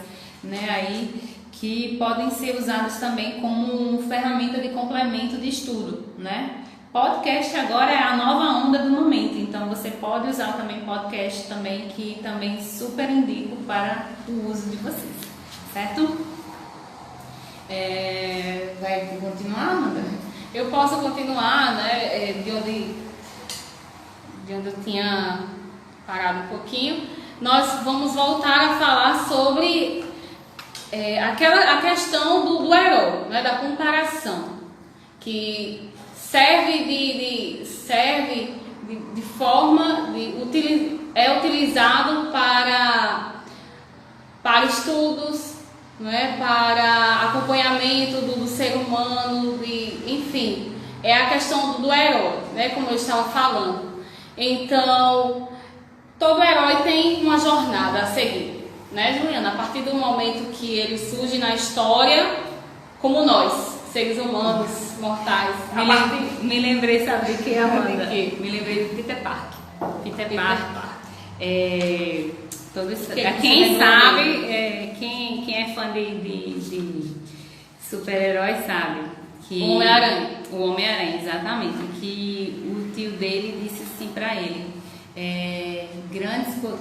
né? Aí que podem ser usadas também como ferramenta de complemento de estudo, né? Podcast agora é a nova onda do momento, então você pode usar também podcast também, que também super indico para o uso de vocês, certo? Vai continuar, Amanda? Eu posso continuar, né, de onde eu tinha parado um pouquinho. Nós vamos voltar a falar sobre a questão do herói, né, da comparação, que serve de forma, é utilizado para estudos, né, para acompanhamento do ser humano, enfim, é a questão do herói, né, como eu estava falando. Então, todo herói tem uma jornada a seguir, né, Juliana? A partir do momento que ele surge na história, como nós, seres humanos, mortais. Me lembrei, sabe de que, Amanda? Me lembrei do Peter Parker. Peter Parker. Quem sabe, quem é fã de super-heróis sabe que o Homem-Aranha. O Homem-Aranha, exatamente. Que o tio dele disse assim pra ele: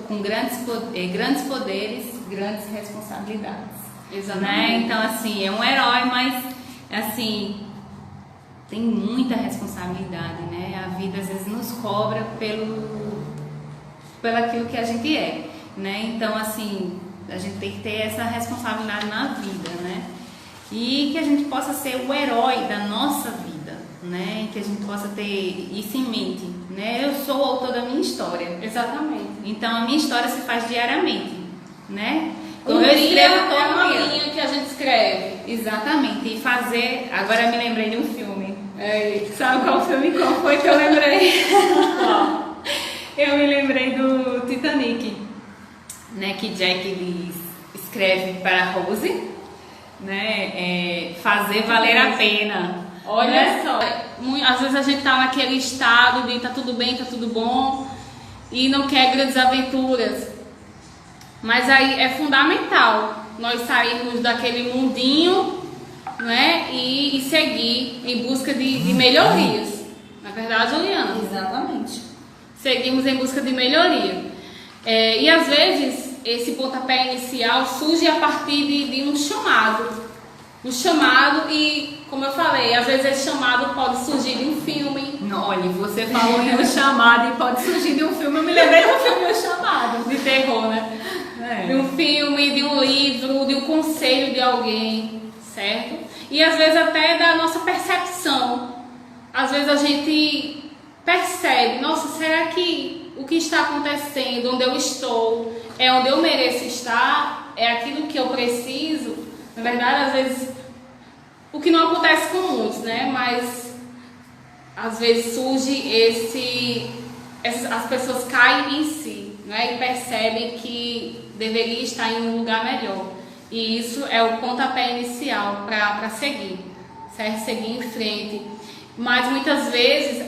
com grandes poderes, grandes responsabilidades. Exatamente. Né? Então, assim, é um herói, mas assim, tem muita responsabilidade, né? A vida às vezes nos cobra pelo aquilo que a gente é, né? Então, assim, a gente tem que ter essa responsabilidade na vida, né? E que a gente possa ser o herói da nossa vida, né? Que a gente possa ter isso em mente, né? Eu sou o autor da minha história. Exatamente. Então, a minha história se faz diariamente, né? Eu escrevo toda uma linha que a gente escreve. Exatamente. E fazer... Agora eu me lembrei de um filme. Sabe qual filme? Qual foi que eu lembrei? Eu me lembrei do Titanic, né? Que Jack ele escreve para Rose, né? Fazer valer a pena. Olha, né? só. Às vezes a gente tá naquele estado de tá tudo bem, tá tudo bom e não quer grandes aventuras. Mas aí é fundamental nós sairmos daquele mundinho, né, e seguir em busca de melhorias. Na verdade, Juliana? Exatamente. Seguimos em busca de melhoria. E às vezes esse pontapé inicial surge a partir de um chamado. Um chamado e, como eu falei, às vezes esse chamado pode surgir de um filme. Olha, você falou em um chamado e pode surgir de um filme. Eu me lembrei do filme O Chamado. De terror, né? De um filme, de um livro, de um conselho de alguém, certo? E às vezes até da nossa percepção. Às vezes a gente percebe, nossa, será que o que está acontecendo, onde eu estou, é onde eu mereço estar? É aquilo que eu preciso? Na verdade, às vezes, o que não acontece com muitos, né? Mas às vezes surge as pessoas caem em si, né? E percebem que deveria estar em um lugar melhor. E isso é o pontapé inicial para seguir, certo? Seguir em frente. Mas muitas vezes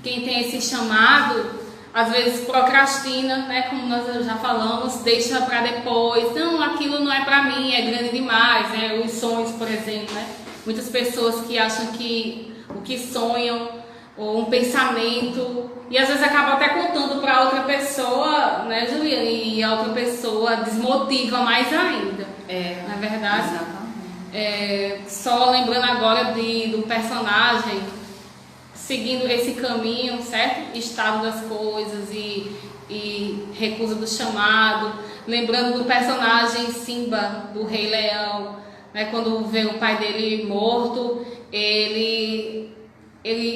quem tem esse chamado, às vezes procrastina, né? Como nós já falamos, deixa para depois. Não, aquilo não é para mim, é grande demais, né? Os sonhos, por exemplo, né? Muitas pessoas que acham que o que sonham ou um pensamento, e às vezes acaba até contando para outra pessoa, né, Juliana? E a outra pessoa desmotiva mais ainda. Na verdade. Exatamente. Só lembrando agora do personagem seguindo esse caminho, certo? Estado das coisas e e recusa do chamado, lembrando do personagem Simba do Rei Leão, né? Quando vê o pai dele morto, ele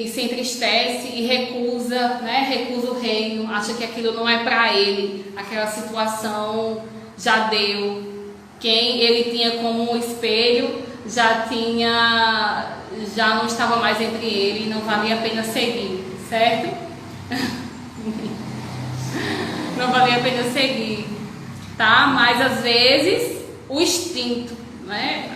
se entristece e recusa, né? Recusa o reino, acha que aquilo não é para ele, aquela situação já deu. Quem ele tinha como um espelho já não estava mais entre ele, não valia a pena seguir, certo? Não valia a pena seguir, tá? Mas às vezes o instinto, né?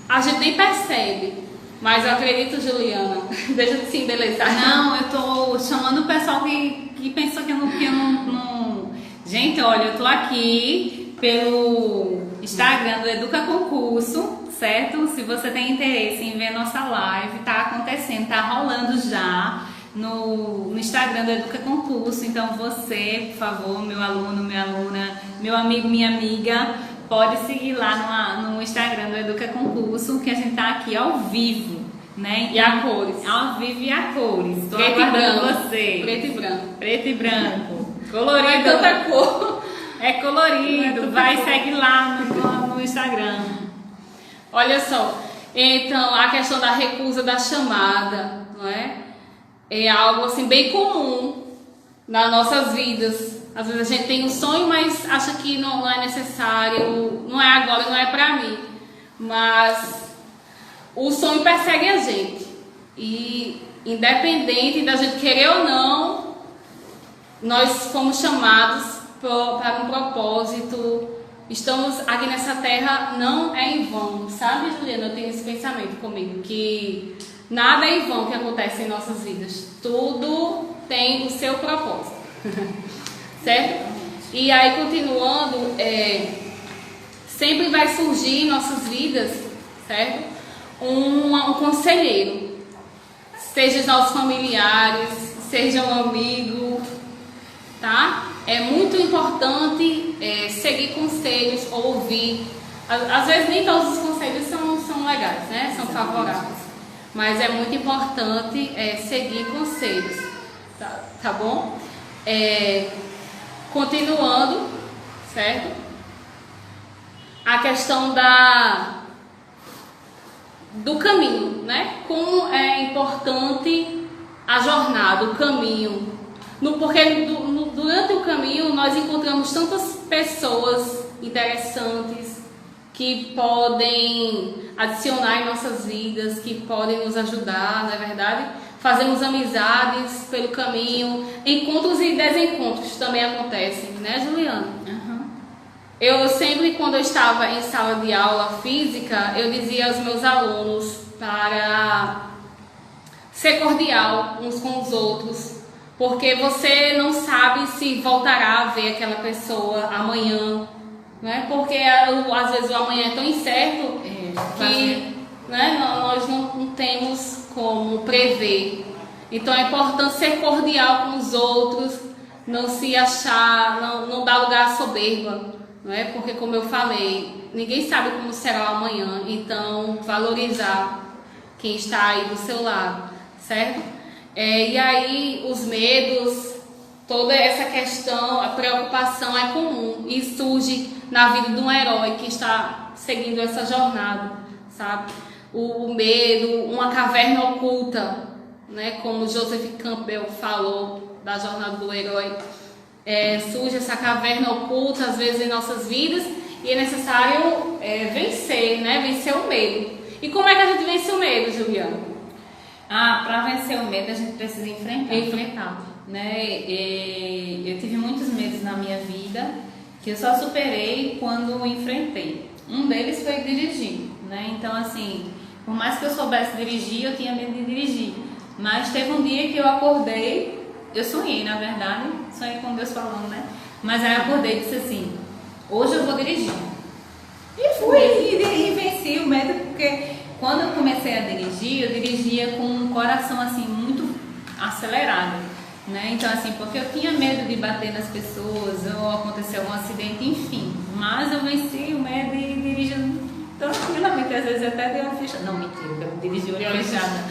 A gente nem percebe, mas eu acredito, Juliana. Deixa eu se embelezar. Não, eu tô chamando o pessoal que pensou que eu não. Gente, olha, eu tô aqui pelo Instagram do Educa Concurso, certo? Se você tem interesse em ver nossa live, tá acontecendo, tá rolando já no Instagram do Educa Concurso. Então você, por favor, meu aluno, minha aluna, meu amigo, minha amiga, pode seguir lá no Instagram do Educa Concurso, que a gente tá aqui ao vivo, né? E a cores. Ao vivo e a cores. Tô Preto e branco. você. Preto e branco. Preto e branco. Colorido. Não é tanta cor. É colorido. Vai, segue lá no Instagram. Olha só. Então, a questão da recusa da chamada, não é? É algo assim bem comum nas nossas vidas. Às vezes a gente tem um sonho, mas acha que não é necessário, não é agora, não é pra mim. Mas o sonho persegue a gente. E independente da gente querer ou não, nós fomos chamados para um propósito. Estamos aqui nessa terra, não é em vão. Sabe, Juliana, eu tenho esse pensamento comigo, que nada é em vão que acontece em nossas vidas. Tudo tem o seu propósito. Certo? E aí, continuando, sempre vai surgir em nossas vidas, certo? Um conselheiro, seja os nossos familiares, seja um amigo, tá? É muito importante seguir conselhos, ouvir. Às vezes nem todos os conselhos são legais, né? São favoráveis, mas é muito importante seguir conselhos, tá bom? Continuando, certo? A questão do caminho, né? Como é importante a jornada, o caminho. Porque durante o caminho nós encontramos tantas pessoas interessantes que podem adicionar em nossas vidas, que podem nos ajudar, não é verdade? Fazemos amizades pelo caminho, encontros e desencontros também acontecem, né, Juliana? Uhum. Eu sempre, quando eu estava em sala de aula física, eu dizia aos meus alunos para ser cordial uns com os outros, porque você não sabe se voltará a ver aquela pessoa amanhã, né? Porque às vezes o amanhã é tão incerto que né, nós não temos como prever. Então é importante ser cordial com os outros, não se achar, não dar lugar à soberba, não é? Porque, como eu falei, ninguém sabe como será o amanhã, então valorizar quem está aí do seu lado, certo? E aí os medos, toda essa questão, a preocupação é comum e surge na vida de um herói que está seguindo essa jornada, sabe? O medo, uma caverna oculta, né? Como Joseph Campbell falou da jornada do herói, surge essa caverna oculta às vezes em nossas vidas e é necessário vencer, né? Vencer o medo. E como é que a gente vence o medo, Juliana? Para vencer o medo a gente precisa enfrentar. Né? Eu tive muitos medos na minha vida que eu só superei quando enfrentei. Um deles foi dirigir, né? Então assim, por mais que eu soubesse dirigir, eu tinha medo de dirigir. Mas teve um dia que eu acordei, eu sonhei, na verdade, sonhei com Deus falando, né? Mas aí eu acordei e disse assim, hoje eu vou dirigir. E fui, e venci o medo, porque quando eu comecei a dirigir, eu dirigia com um coração assim muito acelerado, né? Então assim, porque eu tinha medo de bater nas pessoas ou acontecer um acidente, enfim. Mas eu venci o medo e dirijo tranquilamente, às vezes até dei uma fechada. Não, mentira, eu dirigi uma fechada.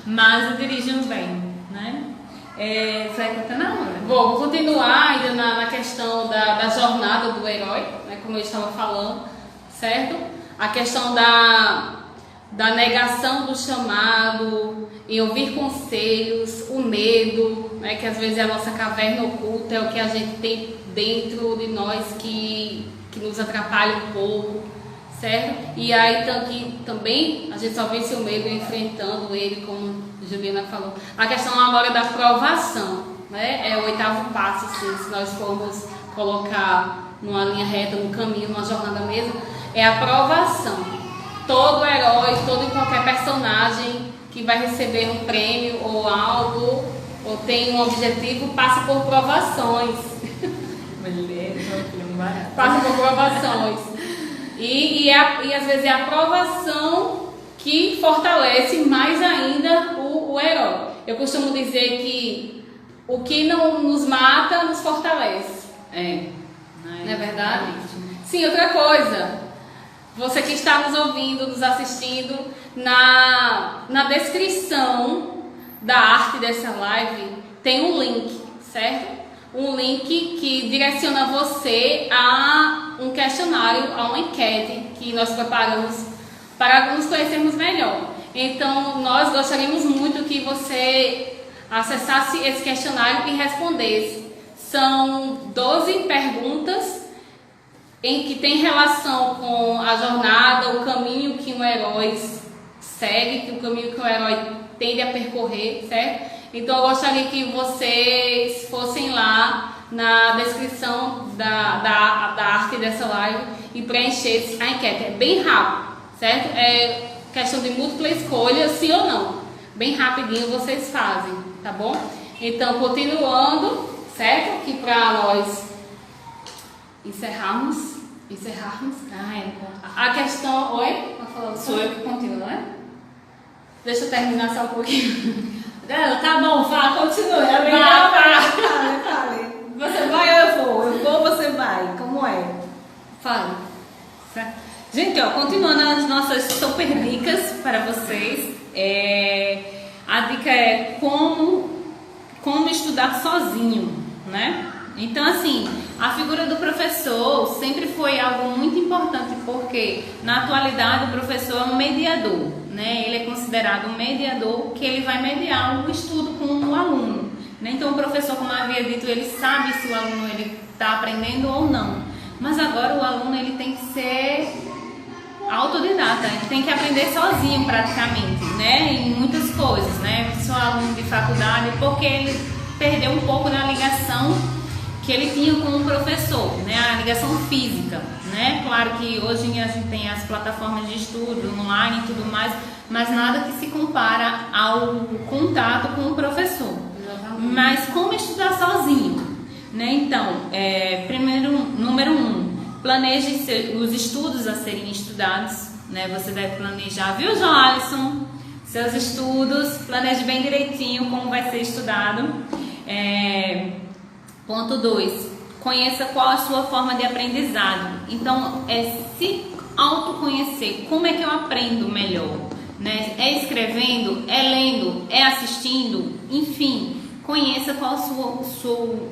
Mas eu dirijo bem, né? Você vai contar na hora. Vou continuar ainda na questão da jornada do herói, né, como eu estava falando, certo? A questão da negação do chamado, em ouvir conselhos, o medo, né, que às vezes é a nossa caverna oculta, é o que a gente tem dentro de nós que nos atrapalha um pouco, certo? E aí também a gente só vence o medo enfrentando ele, como a Juliana falou. A questão agora da provação, né? É o 8º passo, assim, se nós formos colocar numa linha reta, num caminho, numa jornada mesmo, é a provação. Todo herói, todo e qualquer personagem que vai receber um prêmio ou algo, ou tem um objetivo, passa por provações. Passa por provações. E às vezes é a provação que fortalece mais ainda o herói. Eu costumo dizer que o que não nos mata nos fortalece. Não é verdade? Sim, outra coisa. Você que está nos ouvindo, nos assistindo, na descrição da arte dessa live tem um link, certo? Um link que direciona você a um questionário, a uma enquete que nós preparamos para nos conhecermos melhor. Então, nós gostaríamos muito que você acessasse esse questionário e respondesse. São 12 perguntas em que tem relação com a jornada, o caminho que um herói segue, que o caminho que o herói tende a percorrer, certo? Então eu gostaria que vocês fossem lá na descrição da arte dessa live e preenchessem a enquete. É bem rápido, certo? É questão de múltipla escolha, sim ou não. Bem rapidinho vocês fazem, tá bom? Então, continuando, certo? Aqui para nós encerrarmos. A questão... Oi? Sou eu que continuo, né? Deixa eu terminar só um pouquinho. Tá bom, continue. Fale. Você vai ou eu vou? Eu vou, você vai. Como é? Fale. Gente, continuando as nossas super dicas para vocês. A dica é como estudar sozinho, né? Então, assim, a figura do professor sempre foi algo muito importante, porque na atualidade o professor é um mediador, né? Ele é considerado um mediador, que ele vai mediar o estudo com o aluno, né? Então o professor, como eu havia dito, ele sabe se o aluno está aprendendo ou não, mas agora o aluno ele tem que ser autodidata, ele tem que aprender sozinho praticamente, né? Em muitas coisas, né? Sou aluno de faculdade, porque ele perdeu um pouco da ligação que ele tinha com o professor, né? A ligação física, né? Claro que hoje a gente tem as plataformas de estudo online e tudo mais, mas nada que se compara ao contato com o professor. Mas como estudar sozinho, né? Então, número 1, planeje os estudos a serem estudados, né? Você deve planejar, viu, João Alisson? Seus estudos, planeje bem direitinho como vai ser estudado. Ponto 2, conheça qual a sua forma de aprendizado. Então, se autoconhecer, como é que eu aprendo melhor, né? É escrevendo, é lendo, é assistindo, enfim, conheça qual o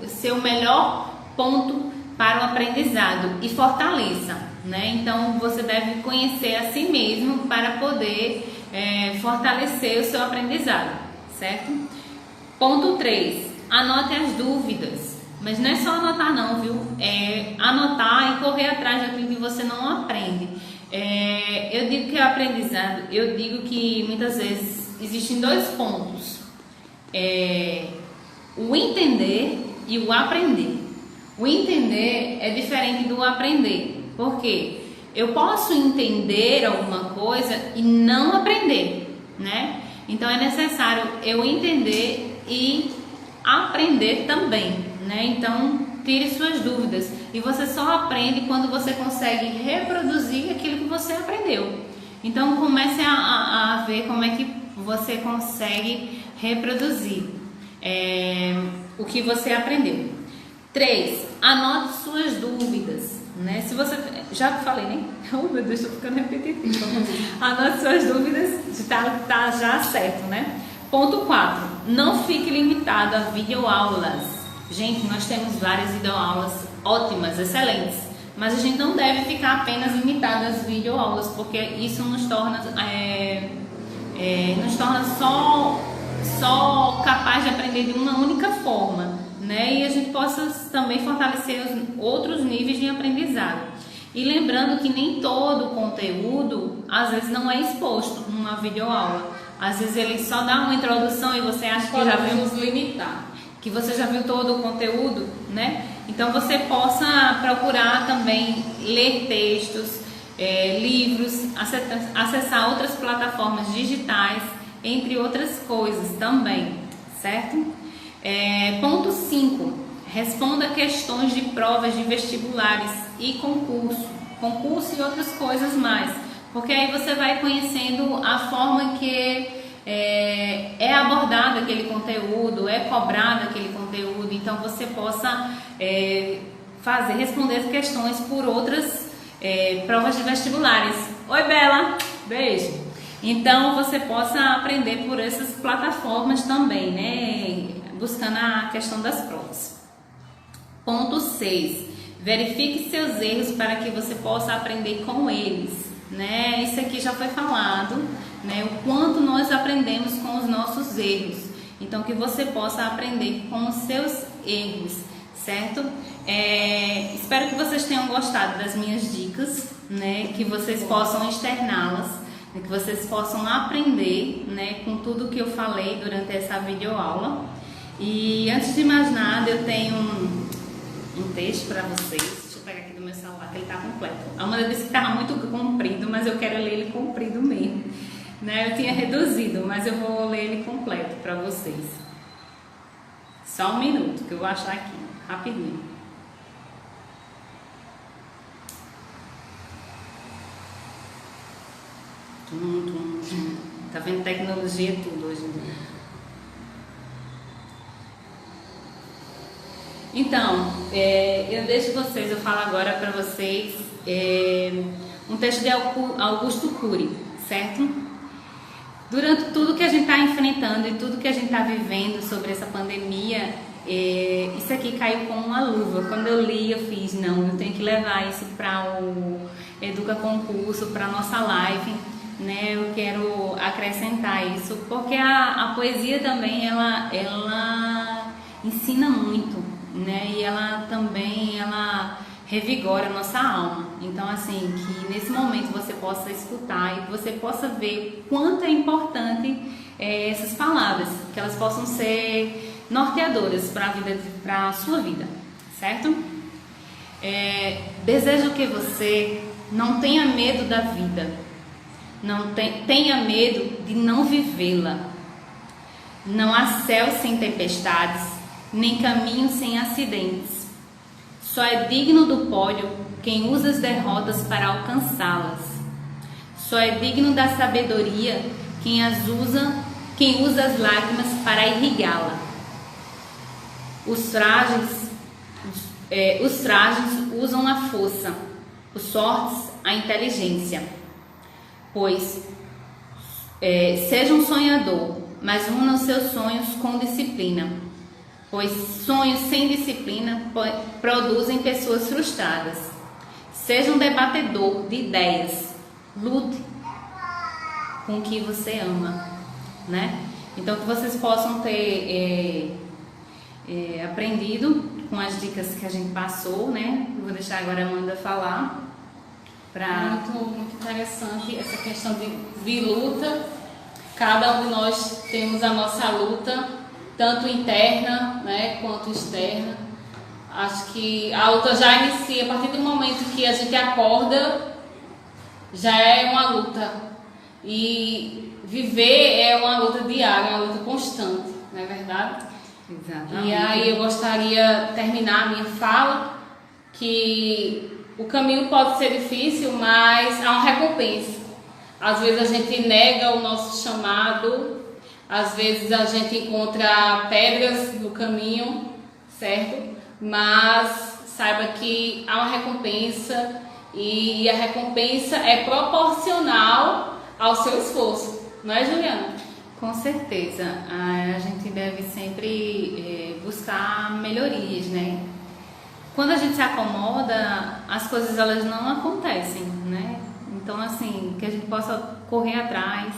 seu melhor ponto para o aprendizado e fortaleça, né? Então, você deve conhecer a si mesmo para poder fortalecer o seu aprendizado, certo? Ponto 3, anote as dúvidas. Mas não é só anotar não, viu? É anotar e correr atrás daquilo que você não aprende. Eu digo que é aprendizado, eu digo que muitas vezes existem 2 pontos. O entender e o aprender. O entender é diferente do aprender. Por quê? Eu posso entender alguma coisa e não aprender, né? Então é necessário eu entender e aprender também, né? Então tire suas dúvidas, e você só aprende quando você consegue reproduzir aquilo que você aprendeu. Então comece a ver como é que você consegue reproduzir o que você aprendeu. 3, anote suas dúvidas, né? Se você já falei, né? Oh meu Deus, estou ficando repetitivo. Anote suas dúvidas, tá já certo, né? Ponto 4. Não fique limitado a videoaulas. Gente, nós temos várias videoaulas ótimas, excelentes, mas a gente não deve ficar apenas limitado às videoaulas, porque isso nos torna só capaz de aprender de uma única forma, né? E a gente possa também fortalecer os outros níveis de aprendizado. E lembrando que nem todo o conteúdo, às vezes, não é exposto numa videoaula. Às vezes ele só dá uma introdução e você acha que já viu, nos limitar, que você já viu todo o conteúdo, né? Então você possa procurar também ler textos, livros, acessar outras plataformas digitais, entre outras coisas também, certo? Ponto 5. Responda questões de provas de vestibulares e concurso e outras coisas mais, porque aí você vai conhecendo a forma que é abordado aquele conteúdo, é cobrado aquele conteúdo, então você possa responder as questões por outras provas de vestibulares. Oi, Bela! Beijo! Então você possa aprender por essas plataformas também, né? Buscando a questão das provas. Ponto 6. Verifique seus erros para que você possa aprender com eles, né? Isso aqui já foi falado, né? O quanto nós aprendemos com os nossos erros. Então, que você possa aprender com os seus erros, certo? Espero que vocês tenham gostado das minhas dicas, né? Que vocês possam externá-las, né? Que vocês possam aprender, né? Com tudo que eu falei durante essa videoaula. E antes de mais nada, eu tenho um texto para vocês. Deixa eu pegar aqui do meu celular, que ele está completo. A Amanda disse que estava muito comprido, mas eu quero ler ele comprido mesmo, né? Eu tinha reduzido, mas eu vou ler ele completo para vocês. Só um minuto, que eu vou achar aqui, rapidinho. Tá vendo? Tecnologia é tudo hoje em dia. Então, eu deixo vocês, eu falo agora para vocês um texto de Augusto Cury, certo? Durante tudo que a gente está enfrentando e tudo que a gente está vivendo sobre essa pandemia, isso aqui caiu como uma luva. Quando eu li, eu fiz, não, eu tenho que levar isso para o Educa Concurso, para a nossa live, né? Eu quero acrescentar isso, porque a poesia também, ela ensina muito, né? E ela também revigora a nossa alma. Então, assim, que nesse momento você possa escutar e você possa ver quanto é importante essas palavras, que elas possam ser norteadoras para a sua vida, certo? Desejo que você não tenha medo da vida, não tenha medo de não vivê-la. Não há céu sem tempestades, nem caminho sem acidentes. Só é digno do pódio quem usa as derrotas para alcançá-las. Só é digno da sabedoria quem usa as lágrimas para irrigá-la. Os frágeis usam a força, os fortes a inteligência. Pois seja um sonhador, mas una os seus sonhos com disciplina. Pois sonhos sem disciplina produzem pessoas frustradas. Seja um debatedor de ideias. Lute com o que você ama, né? Então, que vocês possam ter aprendido com as dicas que a gente passou, né? Eu vou deixar agora a Amanda falar. Muito interessante essa questão de luta. Cada um de nós temos a nossa luta, tanto interna, né, quanto externa. Acho que a luta já inicia a partir do momento que a gente acorda, já é uma luta. E viver é uma luta diária, uma luta constante, não é verdade? Exatamente. E aí eu gostaria de terminar a minha fala que o caminho pode ser difícil, mas há uma recompensa. Às vezes a gente nega o nosso chamado, às vezes a gente encontra pedras no caminho, certo? Mas saiba que há uma recompensa e a recompensa é proporcional ao seu esforço, não é, Juliana? Com certeza, a gente deve sempre buscar melhorias, né? Quando a gente se acomoda, as coisas elas não acontecem, né? Então, assim, que a gente possa correr atrás,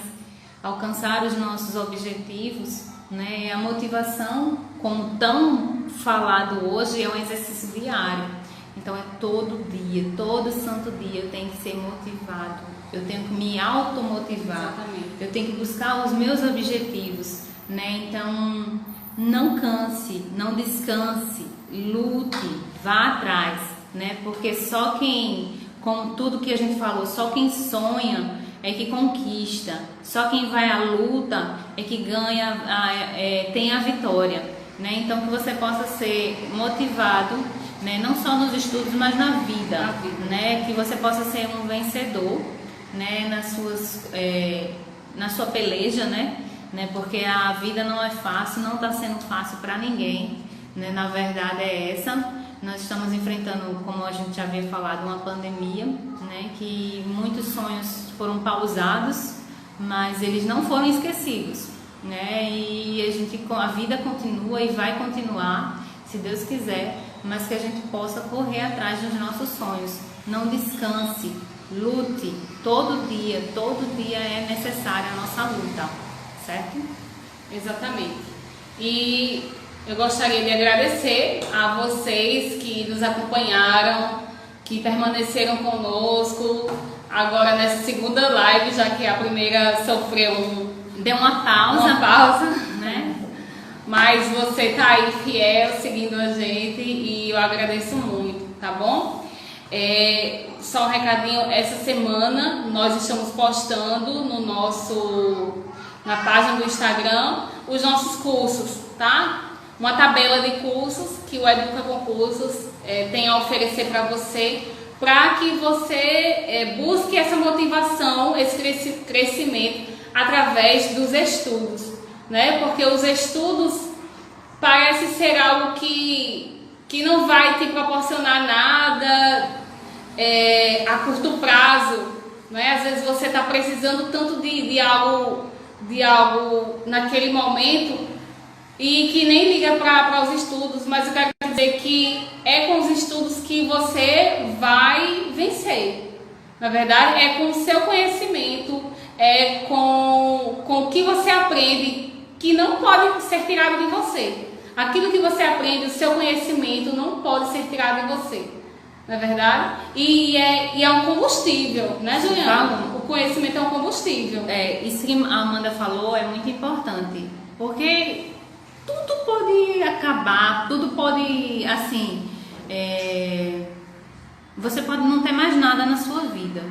alcançar os nossos objetivos, né? E a motivação, como tão falado hoje, é um exercício diário. Então, é todo dia, todo santo dia eu tenho que ser motivado, eu tenho que me automotivar. Exatamente. Eu tenho que buscar os meus objetivos, né? Então, não canse, não descanse, lute, vá atrás, né? Porque só quem, como tudo que a gente falou, só quem sonha é que conquista, só quem vai à luta é que ganha, tem a vitória, né? Então, que você possa ser motivado, né? Não só nos estudos, mas na vida, né? Que você possa ser um vencedor, né? Na sua peleja, né? Porque a vida não é fácil, não está sendo fácil para ninguém, né? Na verdade é essa. Nós estamos enfrentando, como a gente já havia falado, uma pandemia, né? Que muitos sonhos foram pausados, mas eles não foram esquecidos, né? E a vida continua e vai continuar, se Deus quiser, mas que a gente possa correr atrás dos nossos sonhos. Não descanse, lute, todo dia é necessária a nossa luta, certo? Exatamente. E eu gostaria de agradecer a vocês que nos acompanharam, que permaneceram conosco agora nessa segunda live, já que a primeira deu uma pausa, né? Mas você tá aí fiel, seguindo a gente, e eu agradeço muito, tá bom? Só um recadinho, essa semana nós estamos postando na página do Instagram os nossos cursos, tá? Uma tabela de cursos que o Educa com Cursos tem a oferecer para você, para que você busque essa motivação, esse crescimento através dos estudos, né? Porque os estudos parece ser algo que não vai te proporcionar nada a curto prazo, né? Às vezes você está precisando tanto de algo naquele momento e que nem liga para os estudos, mas eu quero dizer que é com os estudos que você vai vencer. Na verdade, é com o seu conhecimento, é com o que você aprende, que não pode ser tirado de você. Aquilo que você aprende, o seu conhecimento, não pode ser tirado de você. Não é verdade? E é um combustível, né, Juliana? O conhecimento é um combustível. Isso que a Amanda falou é muito importante, porque tudo pode acabar, tudo pode, assim, você pode não ter mais nada na sua vida,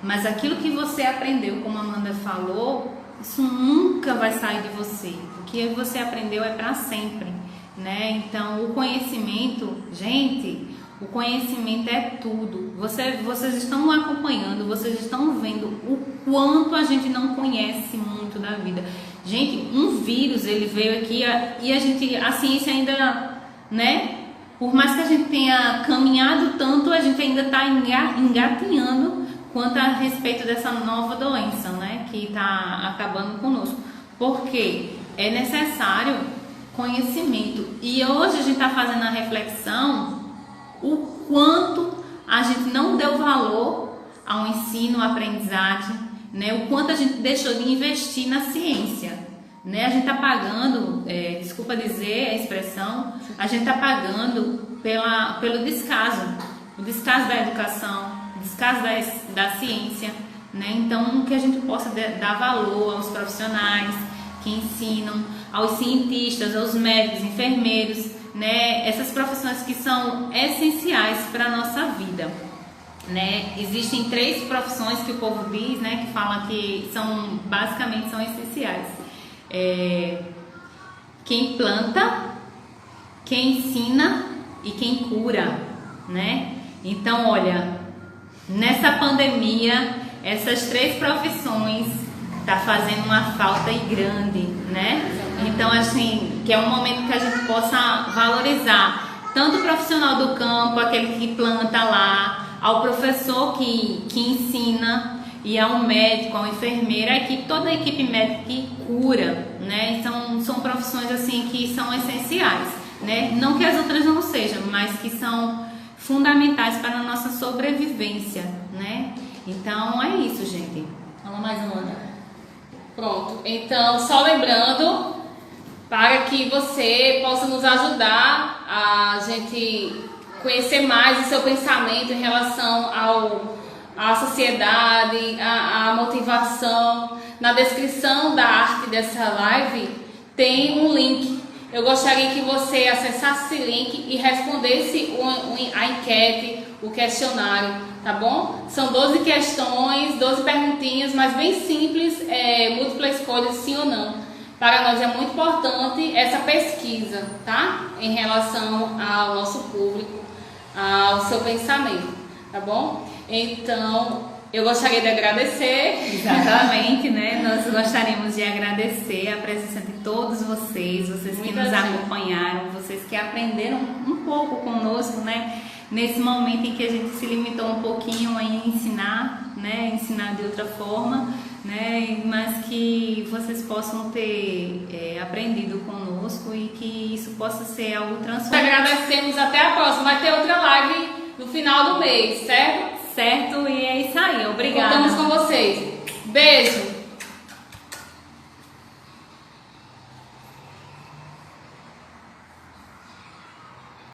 mas aquilo que você aprendeu, como a Amanda falou, isso nunca vai sair de você. O que você aprendeu é para sempre, né? Então, o conhecimento, gente, o conhecimento é tudo. Vocês estão acompanhando, vocês estão vendo o quanto a gente não conhece muito da vida. Gente, um vírus, ele veio aqui e a ciência ainda, né? Por mais que a gente tenha caminhado tanto, a gente ainda está engatinhando quanto a respeito dessa nova doença, né? Que está acabando conosco. Porque é necessário conhecimento. E hoje a gente está fazendo a reflexão o quanto a gente não deu valor ao ensino, à aprendizagem, né? O quanto a gente deixou de investir na ciência, né? A gente está pagando, desculpa dizer a expressão, a gente está pagando pelo descaso, o descaso da educação, o descaso da ciência, né? Então, que a gente possa dar valor aos profissionais que ensinam, aos cientistas, aos médicos, enfermeiros, né? Essas profissões que são essenciais para a nossa vida, né? Existem 3 profissões que o povo diz, né? Que fala que basicamente são essenciais. Quem planta, quem ensina e quem cura, né? Então, olha, nessa pandemia, essas 3 profissões tá fazendo uma falta grande, né? Então, assim, que é um momento que a gente possa valorizar tanto o profissional do campo, aquele que planta lá, ao professor que ensina, e ao médico, ao enfermeiro, toda a equipe médica que cura, né? Então, são profissões assim que são essenciais, né? Não que as outras não sejam, mas que são fundamentais para a nossa sobrevivência, né? Então, é isso, gente. Fala mais uma, Ana. Pronto. Então, só lembrando, para que você possa nos ajudar a gente conhecer mais o seu pensamento em relação à sociedade, à motivação. Na descrição da arte dessa live tem um link. Eu gostaria que você acessasse esse link e respondesse a enquete, o questionário, tá bom? São 12 questões, 12 perguntinhas, mas bem simples, múltipla escolha, sim ou não. Para nós é muito importante essa pesquisa, tá? Em relação ao nosso público, ao seu pensamento, tá bom? Então, eu gostaria de agradecer. Exatamente, né? Nós gostaríamos de agradecer a presença de todos vocês que nos acompanharam, vocês que aprenderam um pouco conosco, né? Nesse momento em que a gente se limitou um pouquinho a ensinar, né? Ensinar de outra forma, né? Mas que vocês possam ter aprendido conosco e que isso possa ser algo transformador. Agradecemos, até a próxima. Vai ter outra live no final do mês, certo? Certo, e é isso aí. Obrigada. Contamos com vocês. Beijo!